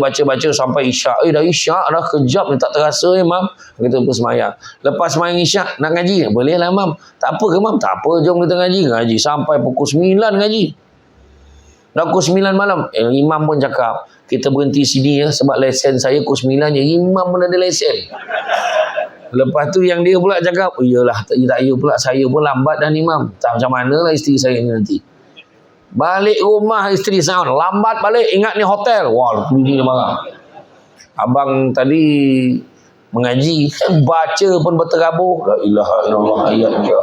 sampai isyak. Dah isyak dah, kejap ni tak terasa imam. Kita pun semayang. Lepas semayang isyak nak ngaji? Boleh lah mam. Tak apa ke mam? Tak apa, jom kita ngaji sampai pukul 9 ngaji. Dah pukul 9 malam. Imam pun cakap, kita berhenti sini ya, sebab lesen saya pukul 9 je. Imam pun ada lesen. Lepas tu yang dia pula cakap, iyalah tak ya pula, saya pun lambat dan imam. Tak macam mana lah isteri saya ni nanti. Balik rumah isteri sound, lambat balik, ingat ni hotel. Wah, bunyi dia marah. Abang tadi mengaji, baca pun berterabur. La ilaha illallah ayat dia.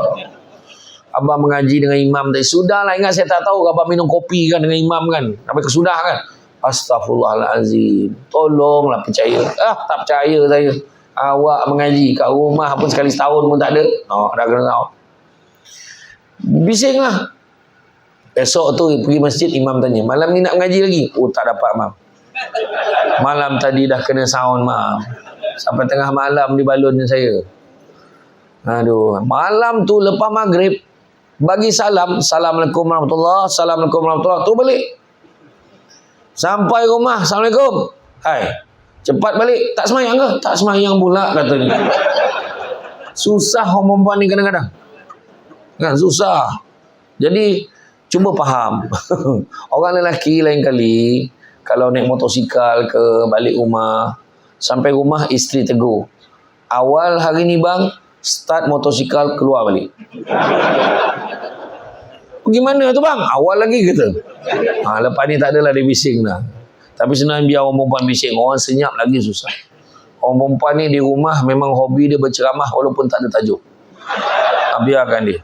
Abang mengaji dengan imam tadi. Sudahlah, ingat saya tak tahu abang minum kopi kan dengan imam kan. Sampai kesudah kan. Astaghfirullahalazim. Tolonglah percaya. Tak percaya saya. Awak mengaji kat rumah pun sekali setahun pun tak ada. Dah kena tahu. Bising lah. Esok tu pergi masjid, imam tanya, malam ni nak mengaji lagi? Oh tak dapat mam. Malam tadi dah kena sound mam. Sampai tengah malam dibalunnya saya. Aduh. Malam tu lepas maghrib bagi salam, Assalamualaikum warahmatullahi, Assalamualaikum warahmatullahi, tu balik. Sampai rumah, Assalamualaikum. Hai, cepat balik. Tak semayang ke? Tak semayang pula katanya. Susah orang perempuan ni kadang-kadang. Kan susah. Jadi cuba faham. Orang lelaki lain kali kalau naik motosikal ke balik rumah, sampai rumah isteri tegur, awal hari ni bang, start motosikal keluar balik. Bagaimana tu bang? Awal lagi kata. Lepas ni tak adalah dia bising dah. Tapi sebenarnya biar orang perempuan bising, orang senyap lagi susah. Orang perempuan ni di rumah memang hobi dia berceramah walaupun tak ada tajuk. Biarkan dia.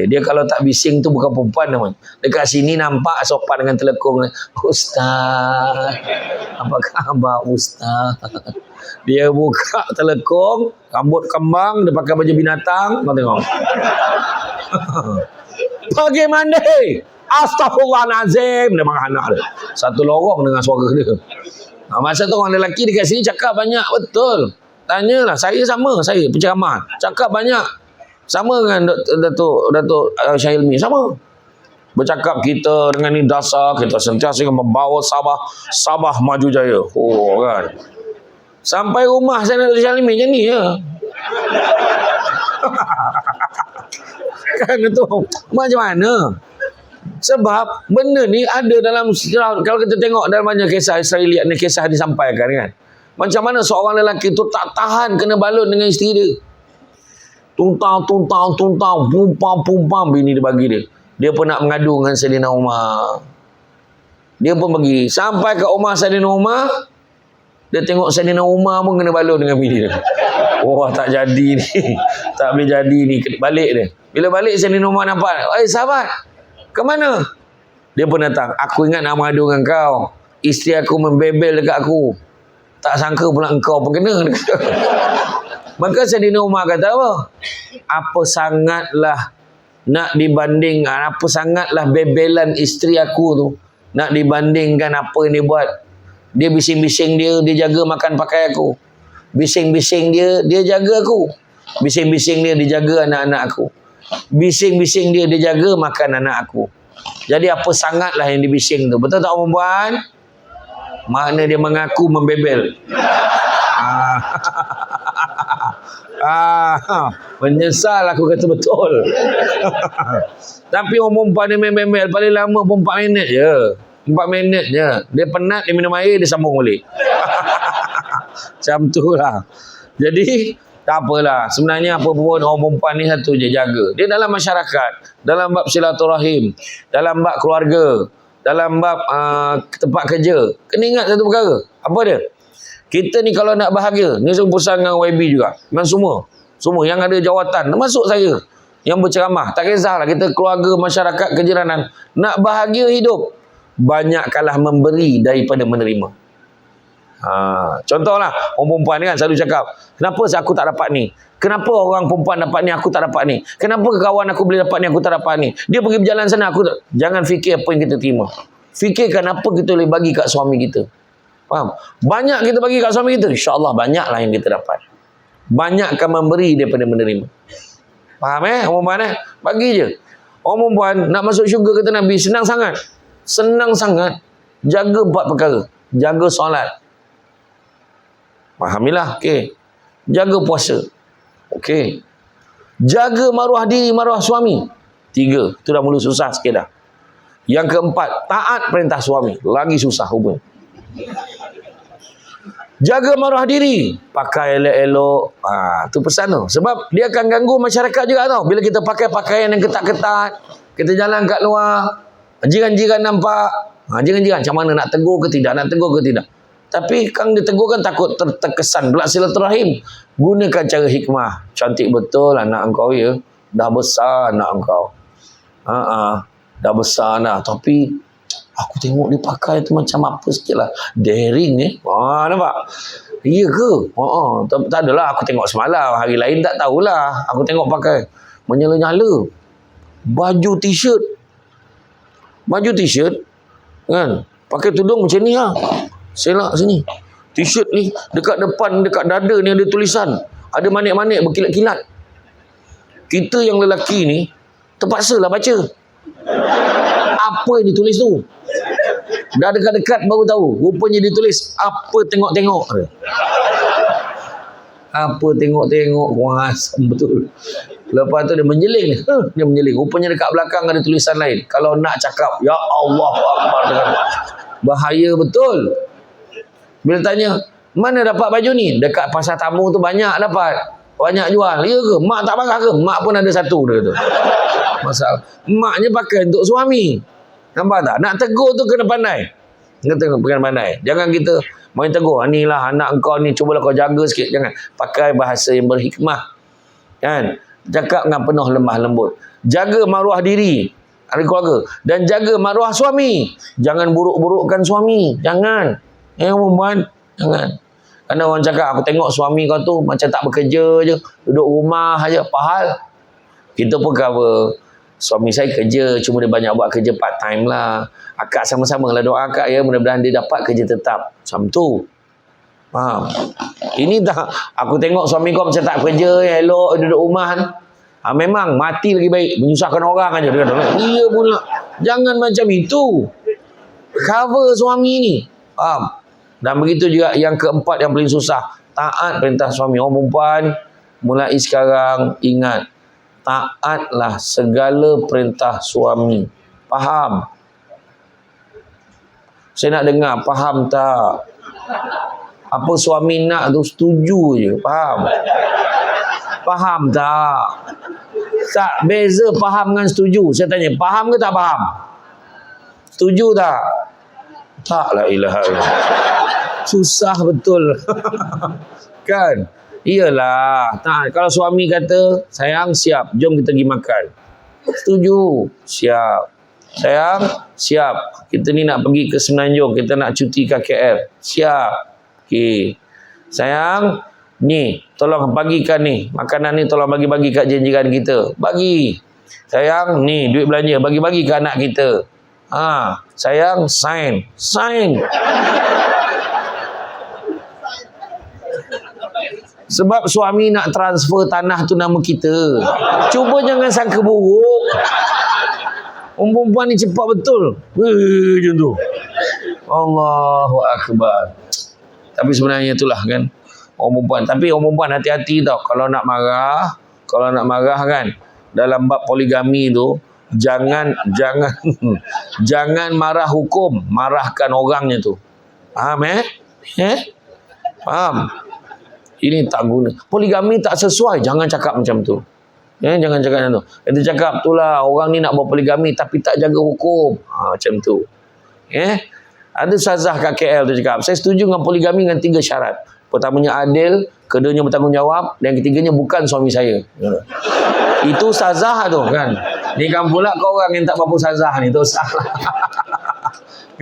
Dia kalau tak bising tu bukan perempuan teman. Dekat sini nampak sopan dengan telekung. Ustaz, apa khabar Ustaz? Dia buka telekung, rambut kembang, dia pakai baju binatang. Kau tengok. Pergi mandi. Astaghfirullahalazim. Dia marah anak dia. Satu lorong dengan suara dia. Masa tu orang lelaki dekat sini cakap banyak. Betul. Tanyalah. Saya sama. Saya penceramah. Cakap banyak. Sama dengan Datuk Syahilmi. Sama. Bercakap kita dengan ni dasar. Kita sentiasa membawa Sabah maju jaya. Oh kan. Sampai rumah saya Datuk Syahilmi macam ni ya. Kan tu. Macam mana? Sebab benda ni ada dalam sejarah. Kalau kita tengok dalam banyak kisah Israeliat ni, kisah disampaikan kan. Macam mana seorang lelaki tu tak tahan kena balun dengan isteri dia. Tuntang, pumpang bini dia bagi dia. Dia pun nak mengadu dengan Saidina Umar. Dia pun pergi. Sampai ke rumah Saidina Umar, dia tengok Saidina Umar pun kena balun dengan bini dia. Wah, tak jadi ni. Tak boleh jadi ni. Balik dia. Bila balik Saidina Umar nampak, sahabat, ke mana? Dia pun datang. Aku ingat nak mengadu dengan kau. isteri aku membebel dekat aku. Tak sangka pula engkau pun kena. Maka Saidina Umar kata apa? Apa sangatlah nak dibanding, apa sangatlah bebelan isteri aku tu nak dibandingkan apa yang dia buat. Dia bising-bising dia jaga makan pakai aku. Bising-bising dia jaga aku. Bising-bising dia jaga anak-anak aku. Bising-bising dia jaga makan anak aku. Jadi apa sangatlah yang dibising tu. Betul tak perempuan? Makna dia mengaku membebel. Menyesal aku kata betul. Tapi orang perempuan dia main bembel paling lama pun 4 minit je. 4 minit je. Dia penat, dia minum air, dia sambung balik. Macam tu lah. Jadi tak apalah. Sebenarnya apa pun orang perempuan ni satu je, jaga. Dia dalam masyarakat, dalam bab silaturahim, dalam bab keluarga, dalam bab tempat kerja. Kena ingat satu perkara. Apa dia? Kita ni kalau nak bahagia, ni saya pesan dengan YB juga. Dengan semua yang ada jawatan, termasuk saya yang berceramah. Tak kisahlah kita keluarga, masyarakat, kejiranan. Nak bahagia hidup, banyakkanlah memberi daripada menerima. Contohlah, orang perempuan ni kan selalu cakap, kenapa aku tak dapat ni? Kenapa orang perempuan dapat ni, aku tak dapat ni? Kenapa kawan aku boleh dapat ni, aku tak dapat ni? Dia pergi berjalan sana, aku tak. Jangan fikir apa yang kita terima. Fikirkan apa kita boleh bagi kat suami kita. Faham? Banyak kita bagi kat suami kita, insya-Allah banyaklah yang kita dapat. Banyakkan memberi daripada menerima. Faham orang perempuan Bagi je. Orang perempuan nak masuk syurga kata Nabi, senang sangat. Senang sangat. Jaga 4 perkara. Jaga solat. Fahamilah, okey. Jaga puasa. Okey. Jaga maruah diri, maruah suami. 3. Itu dah mula susah sikit dah. Yang keempat, taat perintah suami. Lagi susah rupanya. Jaga maruah diri, pakai elok-elok. Tu pesan tu. Sebab dia akan ganggu masyarakat juga tau. Bila kita pakai pakaian yang ketat-ketat, kita jalan kat luar, jiran-jiran nampak, jiran-jiran macam mana, nak tegur ke tidak, nak tegur ke tidak. Tapi Kang ditegur kan takut terkesan pula silaturahim. Gunakan cara hikmah. Cantik betul anak engkau ya. Dah besar anak engkau. Dah besar dah. Tapi aku tengok dia pakai tu macam apa sikit lah. Daring nampak? Iya ke? Tak adalah. Aku tengok semalam. Hari lain tak tahulah. Aku tengok pakai menyala-nyala. Baju t-shirt. Kan? Pakai tudung macam ni lah. Selak sini. T-shirt ni dekat depan, dekat dada ni ada tulisan. Ada manik-manik berkilat-kilat. Kita yang lelaki ni terpaksalah baca. Apa yang ditulis tu? Dah dekat-dekat baru tahu. Rupanya ditulis apa tengok-tengok. Apa tengok-tengok. Kuasam betul. Lepas tu dia menjeling. Dia menjeling. Rupanya dekat belakang ada tulisan lain. Kalau nak cakap, Ya Allah Akbar. Bahaya betul. Bila tanya, mana dapat baju ni? Dekat pasar tamu tu banyak dapat. Banyak jual. Ya ke? Mak tak marah ke? Mak pun ada satu. Dia kata. Masalah. Maknya pakai untuk suami. Nampak tak? Nak tegur tu kena pandai. Kena pandai. Jangan kita main tegur. Inilah anak engkau ni. Cubalah kau jaga sikit. Jangan. Pakai bahasa yang berhikmah. Kan? Cakap dengan penuh lemah lembut. Jaga maruah diri. Ada keluarga. Dan jaga maruah suami. Jangan buruk-burukkan suami. Jangan. Perempuan. Jangan. Kerana orang cakap, aku tengok suami kau tu macam tak bekerja je. Duduk rumah aja. Pahal. Kita pun cover. Suami saya kerja, cuma dia banyak buat kerja part time lah. Akak sama-sama lah doa akak ya, mudah-mudahan dia dapat kerja tetap. Macam tu. Faham? Ini dah, aku tengok suami kau macam tak kerja, elok duduk rumah kan. Memang mati lagi baik, menyusahkan orang aja. Dia kata, iya pula. Jangan macam itu. Cover suami ni. Faham? Dan begitu juga yang keempat yang paling susah. Taat perintah suami. Orang perempuan, mulai sekarang ingat. Taatlah segala perintah suami. Faham? Saya nak dengar, faham tak? Apa suami nak tu setuju je. Faham? Faham tak? Tak, beza faham dengan setuju. Saya tanya, faham ke tak faham? Setuju tak? Tak, la ilaha illallah. Susah betul. Kan? Iyalah. Tak, kalau suami kata, sayang siap, jom kita pergi makan. Setuju. Siap. Sayang, siap. Kita ni nak pergi ke Semenanjung. Kita nak cuti ke KL. Siap. Okey. Sayang, ni, tolong bagikan ni. Makanan ni tolong bagi-bagi kat jiran kita. Bagi. Sayang, ni, duit belanja. Bagi-bagi ke anak kita. Sayang, sign. Sign. Sebab suami nak transfer tanah tu nama kita. Cuba jangan sangka buruk. Orang perempuan ni cepat betul. Macam tu. Allahu Akbar. Tapi sebenarnya itulah kan. Orang perempuan. Tapi orang perempuan hati-hati tau. Kalau nak marah kan. Dalam bab poligami tu. Jangan marah hukum. Marahkan orangnya tu. Faham Faham? Ini tak guna. Poligami tak sesuai. Jangan cakap macam tu. Jangan cakap macam tu. Kita cakap tu lah. Orang ni nak buat poligami tapi tak jaga hukum. Macam tu. Ada ustazah kat KL tu cakap. Saya setuju dengan poligami dengan 3 syarat. Pertamanya adil. Keduanya bertanggungjawab. Dan ketiganya bukan suami saya. Itu ustazah tu kan. Ni kan pula kau orang yang tak apa ustazah ni. Tu salah.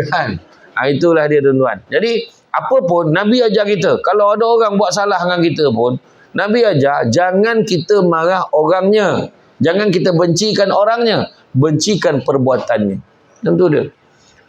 Kan. Itulah dia tuan-tuan. Jadi apa pun Nabi ajar kita, kalau ada orang buat salah dengan kita pun, Nabi ajar jangan kita marah orangnya, jangan kita bencikan orangnya, bencikan perbuatannya. Tentu dia.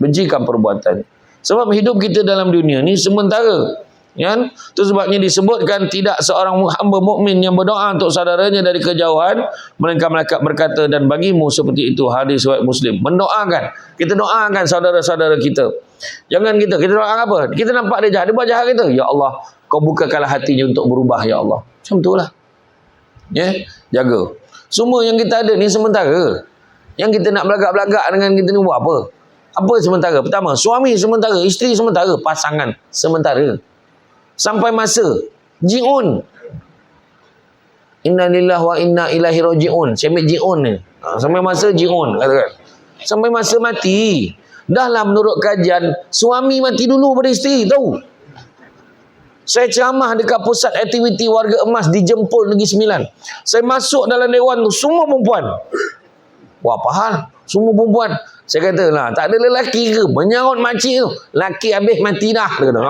Bencikan perbuatannya. Sebab hidup kita dalam dunia ni sementara. Kan? Itu sebabnya disebutkan tidak seorang hamba mukmin yang berdoa untuk saudaranya dari kejauhan, melainkan malaikat berkata, dan bagimu seperti itu. Hadis riwayat Muslim. Mendoakan. Kita doakan saudara-saudara kita. Jangan kita doakan apa? Kita nampak dia jahat, dia buat jahat kita. Ya Allah, kau bukakanlah hatinya untuk berubah ya Allah. Macam itulah. Jaga. Semua yang kita ada ni sementara. Yang kita nak belagak-belagak dengan kita ni buat apa? Apa sementara? Pertama, suami sementara, isteri sementara, pasangan sementara. Sampai masa ji'un. Inna lillahi wa inna ilaihi raji'un. Saya ambil ji'un ni. Sampai masa ji'un. Katakan. Sampai masa mati. Dah lah menurut kajian, suami mati dulu pada isteri. Tahu? Saya ceramah dekat pusat aktiviti warga emas di Jempol, Negeri Sembilan. Saya masuk dalam dewan tu, semua perempuan. Wah, apa hal? Semua perempuan. Saya kata, lah, tak ada lelaki ke? Menyahut makcik tu. Laki habis mati dah. Dia kata,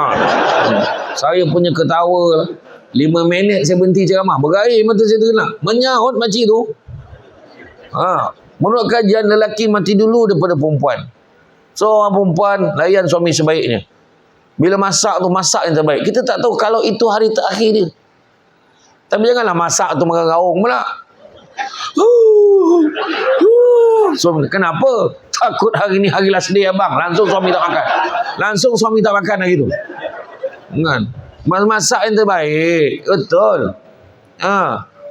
saya punya ketawa. 5 minit saya berhenti ceramah. Berair mata saya terkena. Menyahut makcik tu. Menurut kajian, lelaki mati dulu daripada perempuan. So, orang perempuan layan suami sebaiknya. Bila masak tu, masak yang terbaik. Kita tak tahu kalau itu hari terakhir dia. Tapi janganlah masak tu mengaung pula. So, kenapa? Takut hari ni hari last day abang. Langsung suami tak makan. Langsung suami tak makan hari tu. Kan? Masak yang terbaik. Betul.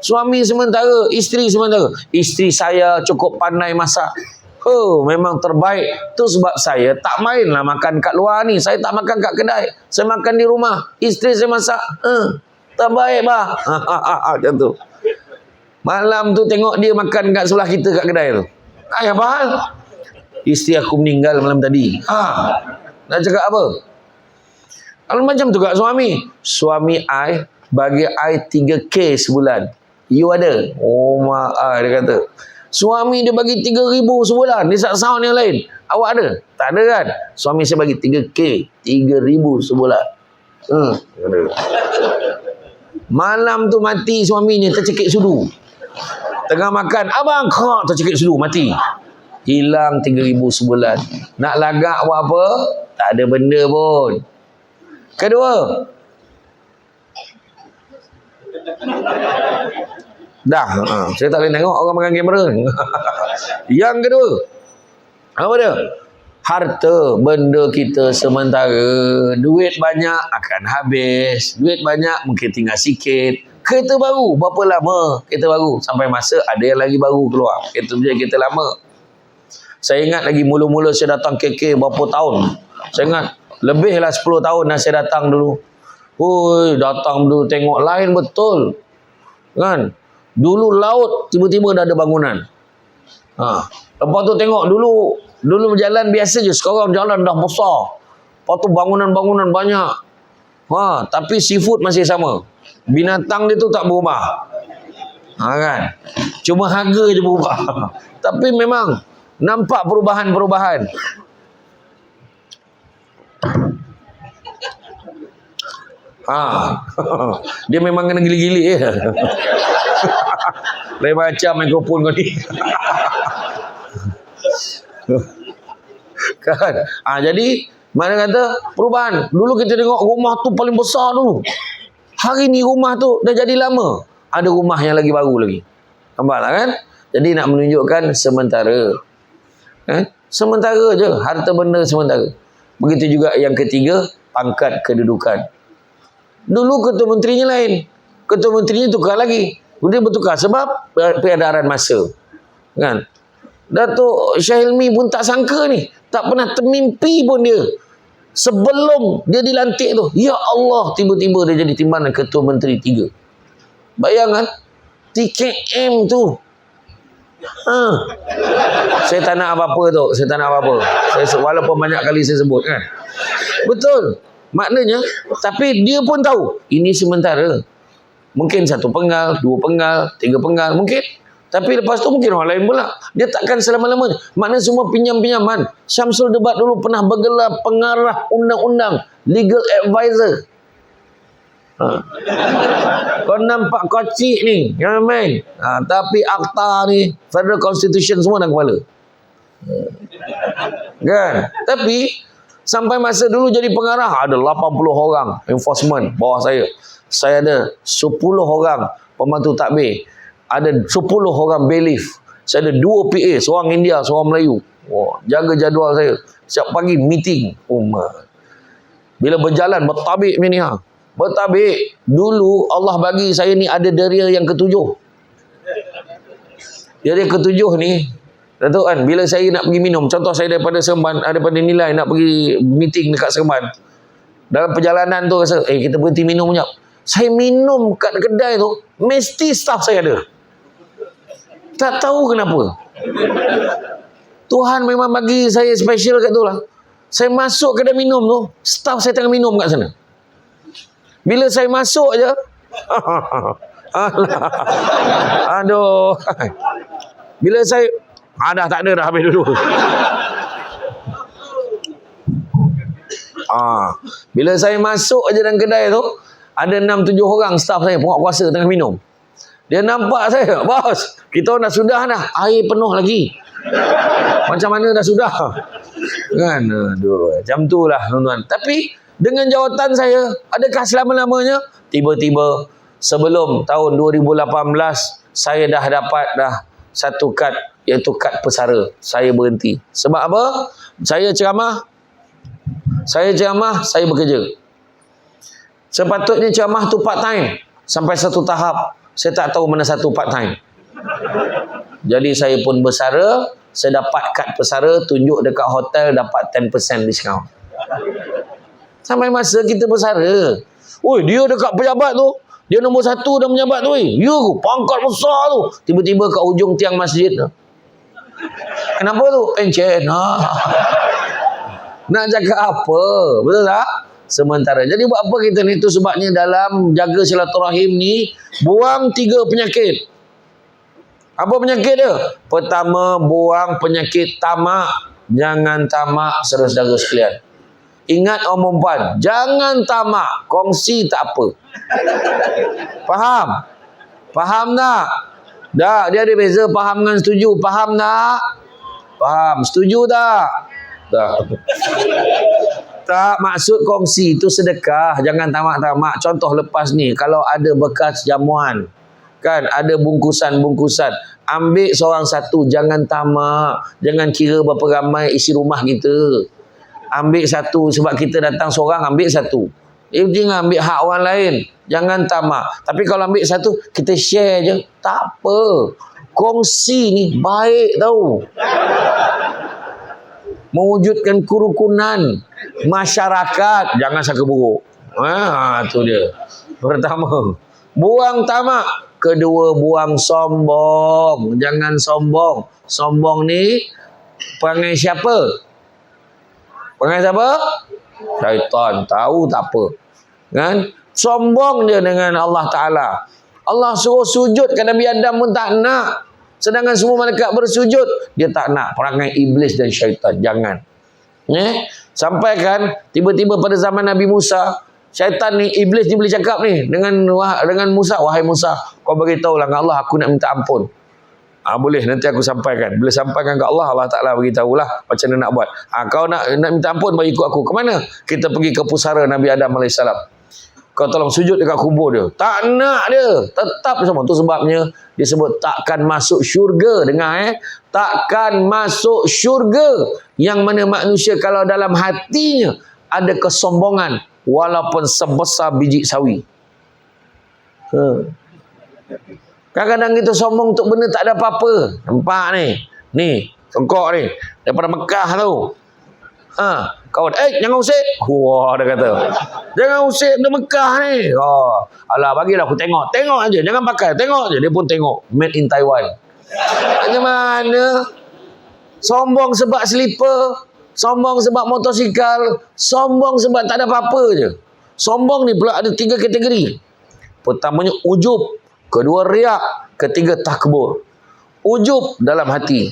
Suami sementara, isteri sementara. Isteri saya cukup pandai masak. Memang terbaik. Tu sebab saya tak mainlah makan kat luar ni. Saya tak makan kat kedai. Saya makan di rumah. Isteri saya masak. Terbaik bah. Macam tu. Malam tu tengok dia makan kat sebelah kita kat kedai tu. Apa hal? Isteri aku meninggal malam tadi. Nak cakap apa? Kalau macam tu kat suami. Suami I bagi I 3K sebulan. You ada? Oh mak dia kata. Suami dia bagi 3,000 sebulan. Dia sound yang lain. Awak ada? Tak ada kan? Suami saya bagi 3K. 3,000 sebulan. Malam tu mati suaminya tercekik sudu. Tengah makan, abang tercekik sudu, mati. Hilang 3,000 sebulan. Nak lagak buat apa? Tak ada benda pun. Kedua, dah, saya tak boleh tengok orang makan kamera. Yang kedua, apa dia? Harta, benda kita sementara. Duit banyak akan habis. Duit banyak mungkin tinggal sikit. Kereta baru, berapa lama kereta baru? Sampai masa ada yang lagi baru keluar. Kereta kereta lama. Saya ingat lagi mula-mula saya datang KK berapa tahun. Saya ingat lebihlah 10 tahun dah saya datang dulu. Datang dulu tengok lain betul. Kan? Dulu laut tiba-tiba dah ada bangunan. Lepas tu tengok dulu berjalan biasa je, sekarang jalan dah besar. Lepas tu bangunan-bangunan banyak. Tapi seafood masih sama. Binatang dia tu tak berubah. Kan? Cuma harga je berubah. Tapi memang Nampak perubahan-perubahan. Dia memang kena gili-gili ya. Lain macam mikrofon kau ni. Kan? Jadi mana kata perubahan. Dulu kita tengok rumah tu paling besar dulu. Hari ni rumah tu dah jadi lama. Ada rumah yang lagi baru lagi. Nampak tak kan? Jadi nak menunjukkan sementara. Sementara je. Harta benda sementara. Begitu juga yang ketiga, pangkat kedudukan. Dulu ketua menterinya lain. Ketua menterinya tukar lagi. Dia bertukar sebab peredaran masa. Kan? Datuk Syah Hilmi pun tak sangka ni. Tak pernah termimpi pun dia. Sebelum dia dilantik tu, ya Allah, tiba-tiba dia jadi timbalan ketua menteri 3. Bayangkan, TKM tu. Saya tak nak apa-apa tu. Saya tak nak apa-apa. Walaupun banyak kali saya sebut kan. Betul. Maknanya, tapi dia pun tahu ini sementara. Mungkin 1 penggal, 2 penggal, 3 penggal, mungkin. Tapi lepas tu mungkin orang lain pula. Dia takkan selama-lamanya. Maknanya semua pinjam-pinjaman. Syamsul Debat dulu pernah bergelar pengarah undang-undang, legal advisor. Kau nampak kocik ni, ya main. Tapi akta ni, Federal Constitution semua dalam kepala. Kan? Tapi sampai masa dulu jadi pengarah, ada 80 orang enforcement bawah saya. Saya ada 10 orang pembantu takbir. Ada 10 orang bailiff. Saya ada 2 PA, seorang India, seorang Melayu. Jaga jadual saya. Setiap pagi meeting. Bila berjalan bertabik ni bertabik. Dulu Allah bagi saya ni ada deria yang ke-7. Jadi ke-7 ni, Datuk kan, bila saya nak pergi minum, contoh saya daripada Seremban, daripada Nilai nak pergi meeting dekat Seremban. Dalam perjalanan tu rasa, kita berhenti minum sekejap. Saya minum kat kedai tu, mesti staff saya ada. Tak tahu kenapa. Tuhan memang bagi saya special kat tu lah. Saya masuk kedai minum tu, staff saya tengah minum kat sana. Bila saya masuk je, aduh. Bila saya, dah tak ada dah habis dulu. Bila saya masuk je dalam kedai tu, ada 6-7 orang staff saya, pokok kuasa tengah minum. Dia nampak saya, bos, kita dah sudah dah, air penuh lagi. Macam mana dah sudah? Kan? Aduh, macam tu lah tuan-tuan. Tapi dengan jawatan saya, adakah selama-lamanya? Tiba-tiba sebelum tahun 2018, saya dah dapat satu kad, iaitu kad pesara. Saya berhenti. Sebab apa? Saya ceramah, saya bekerja. Sepatutnya ceramah tu part time. Sampai satu tahap, saya tak tahu mana satu part time. Jadi saya pun bersara, saya dapat kad pesara, tunjuk dekat hotel, dapat 10% discount. Sampai masa kita bersara, dia dekat pejabat tu, dia nombor 1 dalam pejabat tu, pangkat besar tu. Tiba-tiba kat ujung tiang masjid tu. Kenapa tu? Pencen. Nak cakap apa? Betul tak? Sementara. Jadi buat apa kita ni? Itu sebabnya dalam jaga silaturahim ni, buang 3 penyakit. Apa penyakit dia? Pertama, buang penyakit tamak. Jangan tamak, saudara-saudara sekalian. Ingat orang perempuan, jangan tamak, kongsi tak apa. Faham? Faham tak? Tak, dia ada beza faham dengan setuju. Faham tak? Faham. Setuju tak? Tak. Tak, maksud kongsi itu sedekah. Jangan tamak-tamak. Contoh lepas ni, kalau ada bekas jamuan, kan, ada bungkusan-bungkusan, ambil seorang satu, jangan tamak. Jangan kira berapa ramai isi rumah kita. Ambil satu, sebab kita datang seorang, ambil satu. Jangan ambil hak orang lain. Jangan tamak. Tapi kalau ambil satu, kita share je. Tak apa. Kongsi ni baik tau. Mewujudkan kerukunan masyarakat. Jangan sangka buruk. Tu dia. Pertama, buang tamak. Kedua, buang sombong. Jangan sombong. Sombong ni perangai siapa? Perangai siapa? Syaitan. Tahu tak apa. Kan? Sombong dia dengan Allah Ta'ala. Allah suruh sujud ke Nabi Adam pun tak nak. Sedangkan semua malaikat bersujud. Dia tak nak perangai iblis dan syaitan. Jangan. Sampai kan tiba-tiba pada zaman Nabi Musa, syaitan ni, iblis ni boleh cakap ni dengan Musa, wahai Musa, kau beritahu lah dengan Allah, aku nak minta ampun. Boleh, nanti aku sampaikan. Bila sampaikan ke Allah, Allah Ta'ala beritahulah macam mana nak buat. Kau nak minta ampun, bagi ikut aku. Ke mana? Kita pergi ke pusara Nabi Adam AS. Kau tolong sujud dekat kubur dia. Tak nak dia. Tetap sama. Itu sebabnya dia sebut takkan masuk syurga. Dengar takkan masuk syurga. Yang mana manusia kalau dalam hatinya ada kesombongan walaupun sebesar biji sawi. Kadang-kadang kita sombong untuk benda tak ada apa-apa. Nampak ni. Ni, songkok ni. Daripada Mekah tu. Kawan, jangan usik. Wah, dia kata. Jangan usik benda Mekah ni. Alah, bagilah aku tengok. Tengok aja, jangan pakai. Tengok aja. Dia pun tengok. Made in Taiwan. Macam mana? Sombong sebab slipper. Sombong sebab motosikal. Sombong sebab tak ada apa-apa je. Sombong ni pula ada 3 kategori. Pertamanya ujub. Kedua riak. Ketiga takbur. Ujub dalam hati.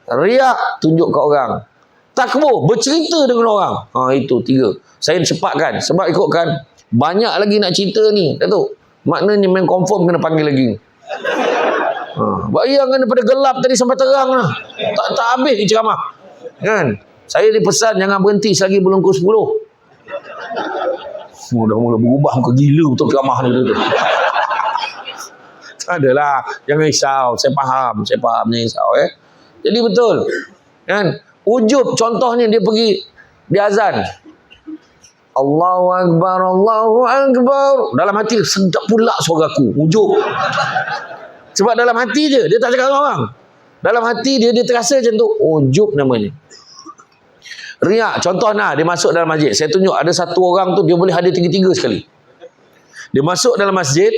Riak tunjuk ke orang. Takbur bercerita dengan orang. Itu 3. Saya cepatkan. Sebab ikutkan banyak lagi nak cerita ni, Datuk. Maknanya main confirm kena panggil lagi. Bayangkan daripada gelap tadi sampai terang lah. Tak habis ni ceramah. Kan? Saya dipesan jangan berhenti selagi belum pukul 10. Dah mula berubah muka gila betul ceramah ni, Datuk. Adalah, jangan risau, saya faham jangan risau. Jadi betul kan, ujub contohnya dia pergi dia azan Allahu Akbar, Allahu Akbar, dalam hati sedap pula suaraku, ujub. Sebab dalam hati dia tak cakap dengan orang, dalam hati dia terasa macam tu, ujub namanya. Riak, contoh dia masuk dalam masjid, saya tunjuk ada satu orang tu dia boleh hadir 3 sekali. Dia masuk dalam masjid,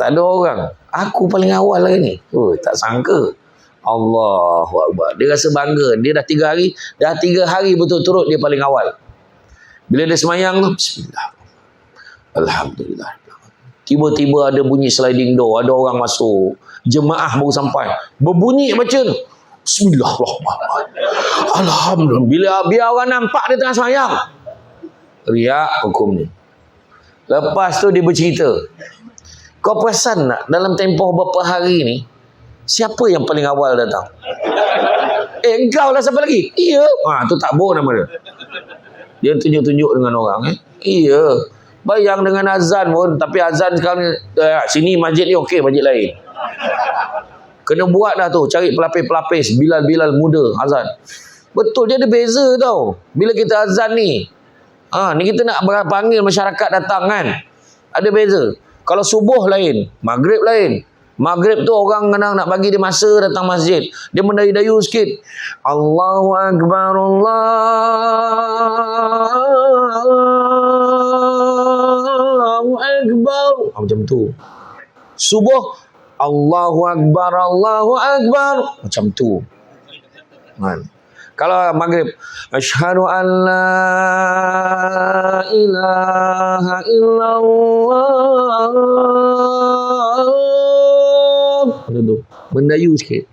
tak ada orang. Aku paling awal lah ni. Tak sangka. Allahu Akbar. Dia rasa bangga. Dia dah 3 hari. Dah 3 hari betul-turut dia paling awal. Bila dia semayang tu, bismillah. Alhamdulillah. Tiba-tiba ada bunyi sliding door. Ada orang masuk. Jemaah baru sampai. Berbunyi baca tu. Bismillahirrahmanirrahim. Alhamdulillah. Biar orang nampak dia tengah semayang. Riak hukum ni. Lepas tu dia bercerita. Kau perasan tak dalam tempoh beberapa hari ni siapa yang paling awal datang? Engkau lah, siapa lagi? Iya. Tu takbur nama dia. Dia tunjuk-tunjuk dengan orang. Iya. Bayang dengan azan pun, tapi azan sekarang sini masjid ni okey, masjid lain. Kena buat dah tu, cari pelapis-pelapis, bilal-bilal muda azan. Betul, dia ada beza tau. Bila kita azan ni, ni kita nak panggil masyarakat datang kan. Ada beza. Kalau subuh lain, maghrib lain. Maghrib tu orang kadang nak bagi dia masa datang masjid. Dia mendayu-dayu sikit. Allahu Akbar, Allahu Akbar. Macam tu. Subuh, Allahu Akbar, Allahu Akbar. Macam tu. Kalau maghrib, asyhadu an la ilaha illallah. Macam tu. Mendayu sikit.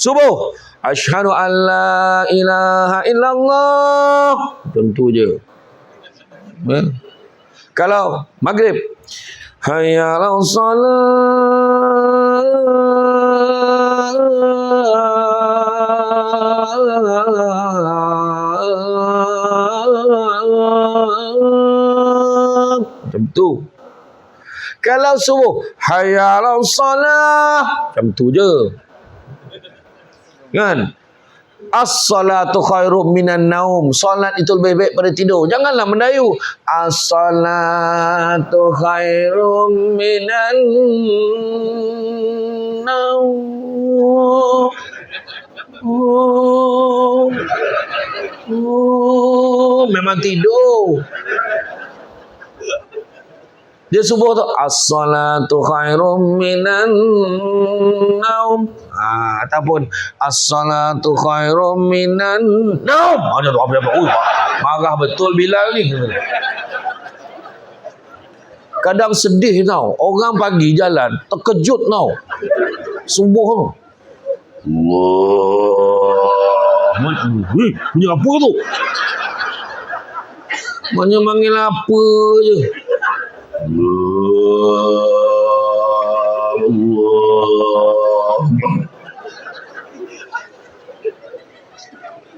Subuh, asyhadu an la ilaha illallah. Macam tu je. Kalau maghrib, hayya 'alas salat. Macam tu. Kalau subuh, hayya 'alas salah. Macam tu je. Kan? As-salatu khairum minan naum. Solat itu lebih baik pada tidur. Janganlah mendayu. As-salatu khairum minan naum. Memang tidur. Dia subuh tu as-salatu khairum minan naum. Ataupun as-salatu khairum minan naum. Ada tu apa? Marah betul Bilal ni. kadang sedih tau. Orang pagi jalan, terkejut tau. Subuh tu. Wah. Bunyi apa tu? Manggil apa je.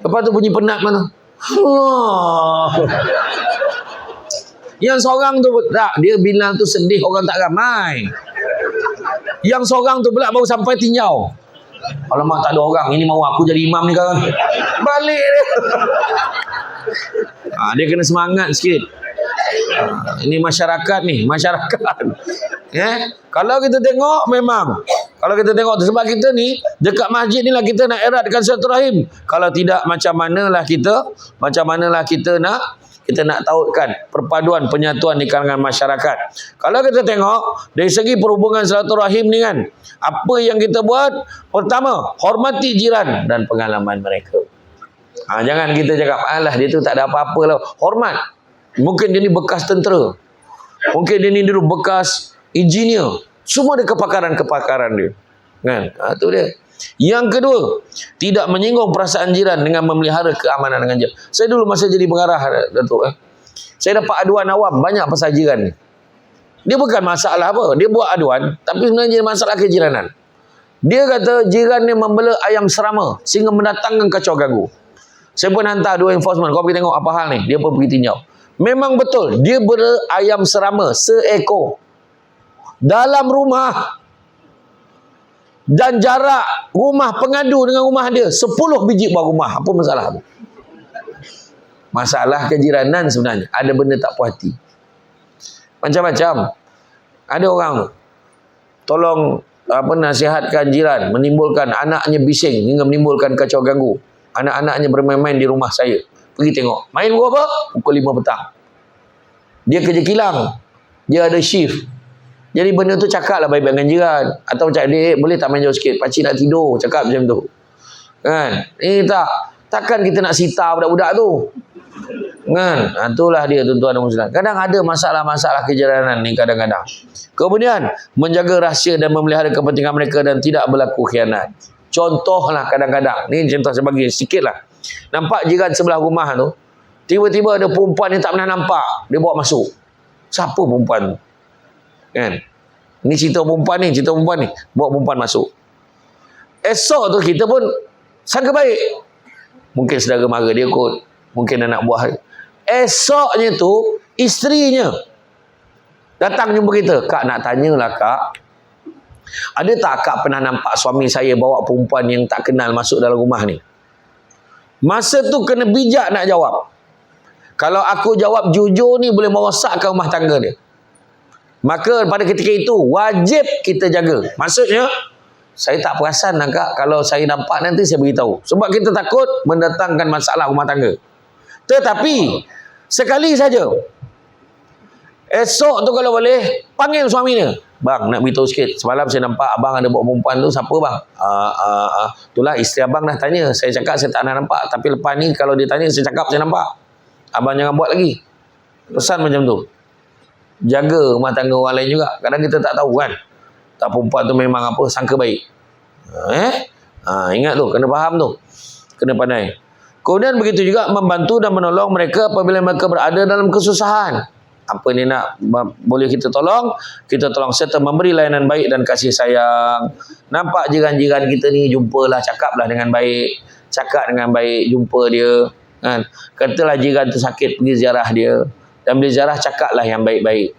Lepas tu bunyi penat mana? Yang seorang tu tak, dia bilang tu sedih orang tak ramai. Yang seorang tu pula baru sampai tinjau. Alamak, tak ada orang. Ini mau aku jadi imam ni kan. Balik dia. Dia kena semangat sikit. Ini masyarakat ni, masyarakat. Kalau kita tengok memang, kalau kita tengok sebab kita ni dekat masjid ni lah kita nak eratkan silaturahim. Kalau tidak macam manalah kita nak tautkan perpaduan penyatuan di kalangan masyarakat. Kalau kita tengok dari segi perhubungan silaturahim ni kan, apa yang kita buat? Pertama, hormati jiran dan pengalaman mereka. Jangan kita cakap, alah dia tu tak ada apa-apa lah. Hormat. Mungkin dia ni bekas tentera. Mungkin dia ni dulu bekas engineer. Semua ada kepakaran-kepakaran dia. Kan? Itu dia. Yang kedua, tidak menyinggung perasaan jiran dengan memelihara keamanan dengan jiran. Saya dulu masa jadi pengarah, Datuk, saya dapat aduan awam banyak pasal jiran ni. Dia bukan masalah apa. Dia buat aduan, tapi sebenarnya masalah kejiranan. Dia kata jiran ni membela ayam serama sehingga mendatangkan kacau ganggu. Saya pun hantar 2 enforcement. Kau pergi tengok apa hal ni. Dia pun pergi tinjau. Memang betul. Dia bela ayam serama seekor dalam rumah. Dan jarak rumah pengadu dengan rumah dia 10 biji buah rumah. Apa masalah tu? Masalah kejiranan sebenarnya. Ada benda tak puas hati. Macam-macam. Ada orang tolong nasihatkan jiran, menimbulkan anaknya bising hingga menimbulkan kacau ganggu. Anak-anaknya bermain-main di rumah saya. Pergi tengok. Main pukul apa? Pukul 5 petang. Dia kerja kilang. Dia ada shift. Jadi benda tu cakaplah baik-baik dengan jiran. Atau cakap, dek, boleh tak main jauh sikit? Pakcik nak tidur. Cakap macam tu. Kan? Takkan kita nak sita budak-budak tu. Kan? Itulah dia tuan-tuan dan muslimat. Kadang ada masalah-masalah kejiranan ni kadang-kadang. Kemudian, menjaga rahsia dan memelihara kepentingan mereka dan tidak berlaku khianat. Contohlah kadang-kadang. Ni contoh saya bagi sikit lah. Nampak jiran sebelah rumah tu. Tiba-tiba ada perempuan yang tak pernah nampak. Dia bawa masuk. Siapa perempuan tu? Kan? Ni cerita perempuan ni. Bawa perempuan masuk. Esok tu kita pun sangka baik. Mungkin saudara mara dia kot. Mungkin anak buah dia. Esoknya tu, isterinya datang jumpa kita. Kak, nak tanyalah kak. Ada tak kak pernah nampak suami saya bawa perempuan yang tak kenal masuk dalam rumah ni? Masa tu kena bijak nak jawab. Kalau aku jawab jujur ni boleh merosakkan rumah tangga dia. Maka pada ketika itu wajib kita jaga. Maksudnya, saya tak perasan lah kak. Kalau saya nampak nanti saya beritahu. Sebab kita takut mendatangkan masalah rumah tangga. Tetapi sekali saja. Esok tu kalau boleh panggil suami dia. Bang, nak beritahu sikit. Semalam saya nampak abang ada bawa perempuan tu. Siapa bang? Itulah isteri abang dah tanya. Saya cakap saya tak nak nampak. Tapi lepas ni kalau dia tanya saya cakap saya nampak. Abang jangan buat lagi. Pesan macam tu. Jaga rumah tangga orang lain juga. Kadang kita tak tahu kan. Tak perempuan tu memang apa, sangka baik. Ingat tu, kena faham tu. Kena pandai. Kemudian begitu juga membantu dan menolong mereka apabila mereka berada dalam kesusahan. Apa ni nak boleh kita tolong serta memberi layanan baik dan kasih sayang. Nampak jiran-jiran kita ni, jumpalah, cakaplah dengan baik. Cakap dengan baik, jumpa dia. Kan? Katalah jiran tu sakit, pergi ziarah dia. Dan bila ziarah, cakaplah yang baik-baik.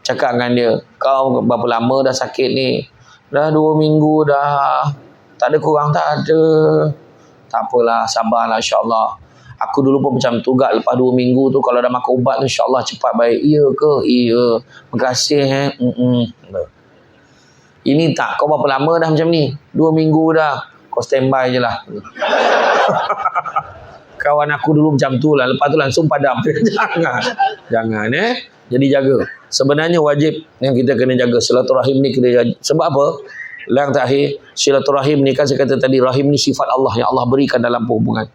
Cakap dengan dia, kau berapa lama dah sakit ni? Dah 2 minggu dah. Tak ada kurang, tak ada. Tak apalah, sabarlah insyaAllah. Aku dulu pun macam tu gak. Lepas 2 minggu tu kalau dah makan ubat tu insyaAllah cepat baik. Iya ke? Iya. Makasih Ini tak, kau berapa lama dah macam ni? 2 minggu dah. Kau standby je lah. Kawan aku dulu macam tu lah. Lepas tu langsung padam. Jangan Jadi jaga. Sebenarnya wajib yang kita kena jaga. Silaturahim ni kena jaga. Sebab apa? Yang terakhir, silaturahim ni kan saya kata tadi, rahim ni sifat Allah yang Allah berikan dalam hubungan.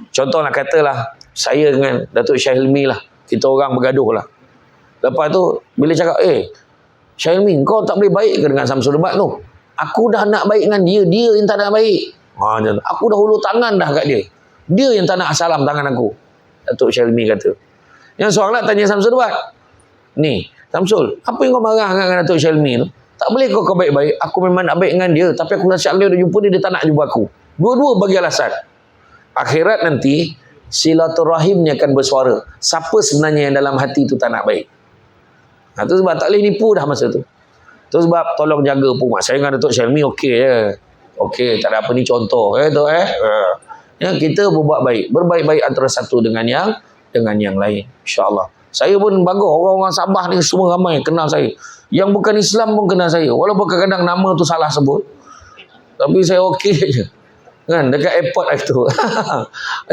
Contohlah katalah saya dengan Datuk Syah Hilmi lah. Kita orang bergaduh lah. Lepas tu bila cakap, Syahilmi, kau tak boleh baik ke dengan Samsul Debat tu? Aku dah nak baik dengan dia, dia yang tak nak baik. Aku dah hulur tangan dah kat dia. Dia yang tak nak salam tangan aku. Datuk Syahilmi kata. Yang seorang lah tanya Samsul Debat. Ni, Samsul, apa yang kau marah dengan Datuk Syahilmi tu? Tak boleh kau baik-baik. Aku memang nak baik dengan dia, tapi aku rasa dia jumpa dia, dia tak nak jumpa aku. Dua-dua bagi alasan. Akhirat nanti, silaturahimnya akan bersuara. Siapa sebenarnya yang dalam hati tu tak nak baik? Itu sebab tak boleh nipu dah masa tu. Itu sebab tolong jaga pumat. Saya dengan Datuk Syahilmi okey je. Okey, tak ada apa ni contoh. Ya, kita berbuat baik. Berbaik-baik antara satu dengan yang lain. InsyaAllah. Saya pun bangga. Orang-orang Sabah ni semua ramai kenal saya. Yang bukan Islam pun kenal saya. Walaupun kadang-kadang nama tu salah sebut. Tapi saya okey je. Kan, dekat airport tu.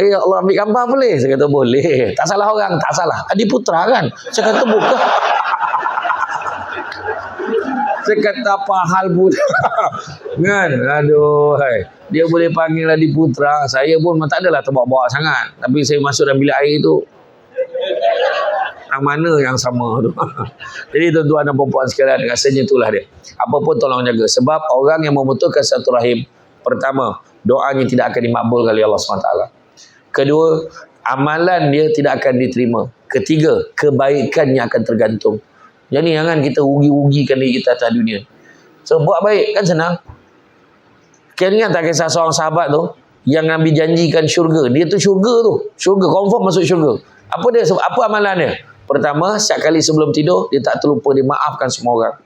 Ya Allah, ambil gambar boleh? Saya kata boleh. Tak salah orang, tak salah. Adi Putra kan? Saya kata bukan. Saya kata apa hal pun. Kan? Aduh, hai. Dia boleh panggil Adi Putra. Saya pun tak adalah terbawa-bawa sangat. Tapi saya masuk dalam bilik air tu. Yang mana yang sama tu. Jadi tuan-tuan dan puan-puan sekalian, rasanya itulah dia. Apa pun tolong jaga. Sebab orang yang membutuhkan satu rahim, pertama, doanya tidak akan dimakbulkan oleh Allah SWT. Kedua, amalan dia tidak akan diterima. Ketiga, kebaikannya akan tergantung. Jadi jangan kita rugi-rugikan diri kita atas dunia. So buat baik kan senang. Kau ingat tak kisah seorang sahabat tu yang Nabi janjikan syurga. Dia tu syurga tu. Syurga, confirm masuk syurga. Apa amalan dia? Pertama, setiap kali sebelum tidur, dia tak terlupa dia maafkan semua orang.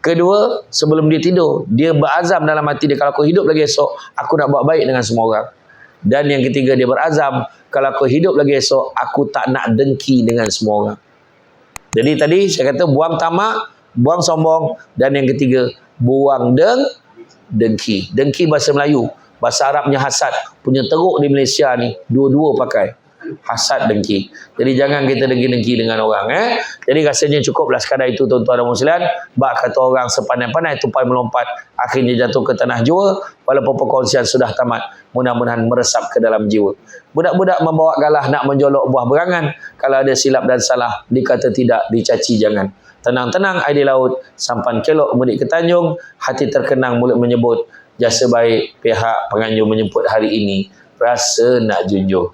Kedua, sebelum dia tidur, dia berazam dalam hati dia, kalau aku hidup lagi esok, aku nak buat baik dengan semua orang. Dan yang ketiga, dia berazam, kalau aku hidup lagi esok, aku tak nak dengki dengan semua orang. Jadi tadi saya kata buang tamak, buang sombong, dan yang ketiga, buang dengki. Dengki bahasa Melayu, bahasa Arabnya hasad. Punya teruk di Malaysia ni, dua-dua pakai. Hasad, dengki. Jadi jangan kita dengki-dengki dengan orang. Jadi rasanya cukuplah sekadar itu tuan-tuan dan muslimin. Bak kata orang sepandai-pandai tupai melompat, akhirnya jatuh ke tanah jua. Walaupun perkongsian sudah tamat, mudah-mudahan meresap ke dalam jiwa. Budak-budak membawa galah nak menjolok buah berangan. Kalau ada silap dan salah, dikata tidak, dicaci jangan. Tenang-tenang air di laut, sampan kelok mudik ke Tanjung, hati terkenang mulut menyebut, jasa baik pihak penganjur menyebut hari ini, rasa nak junjung.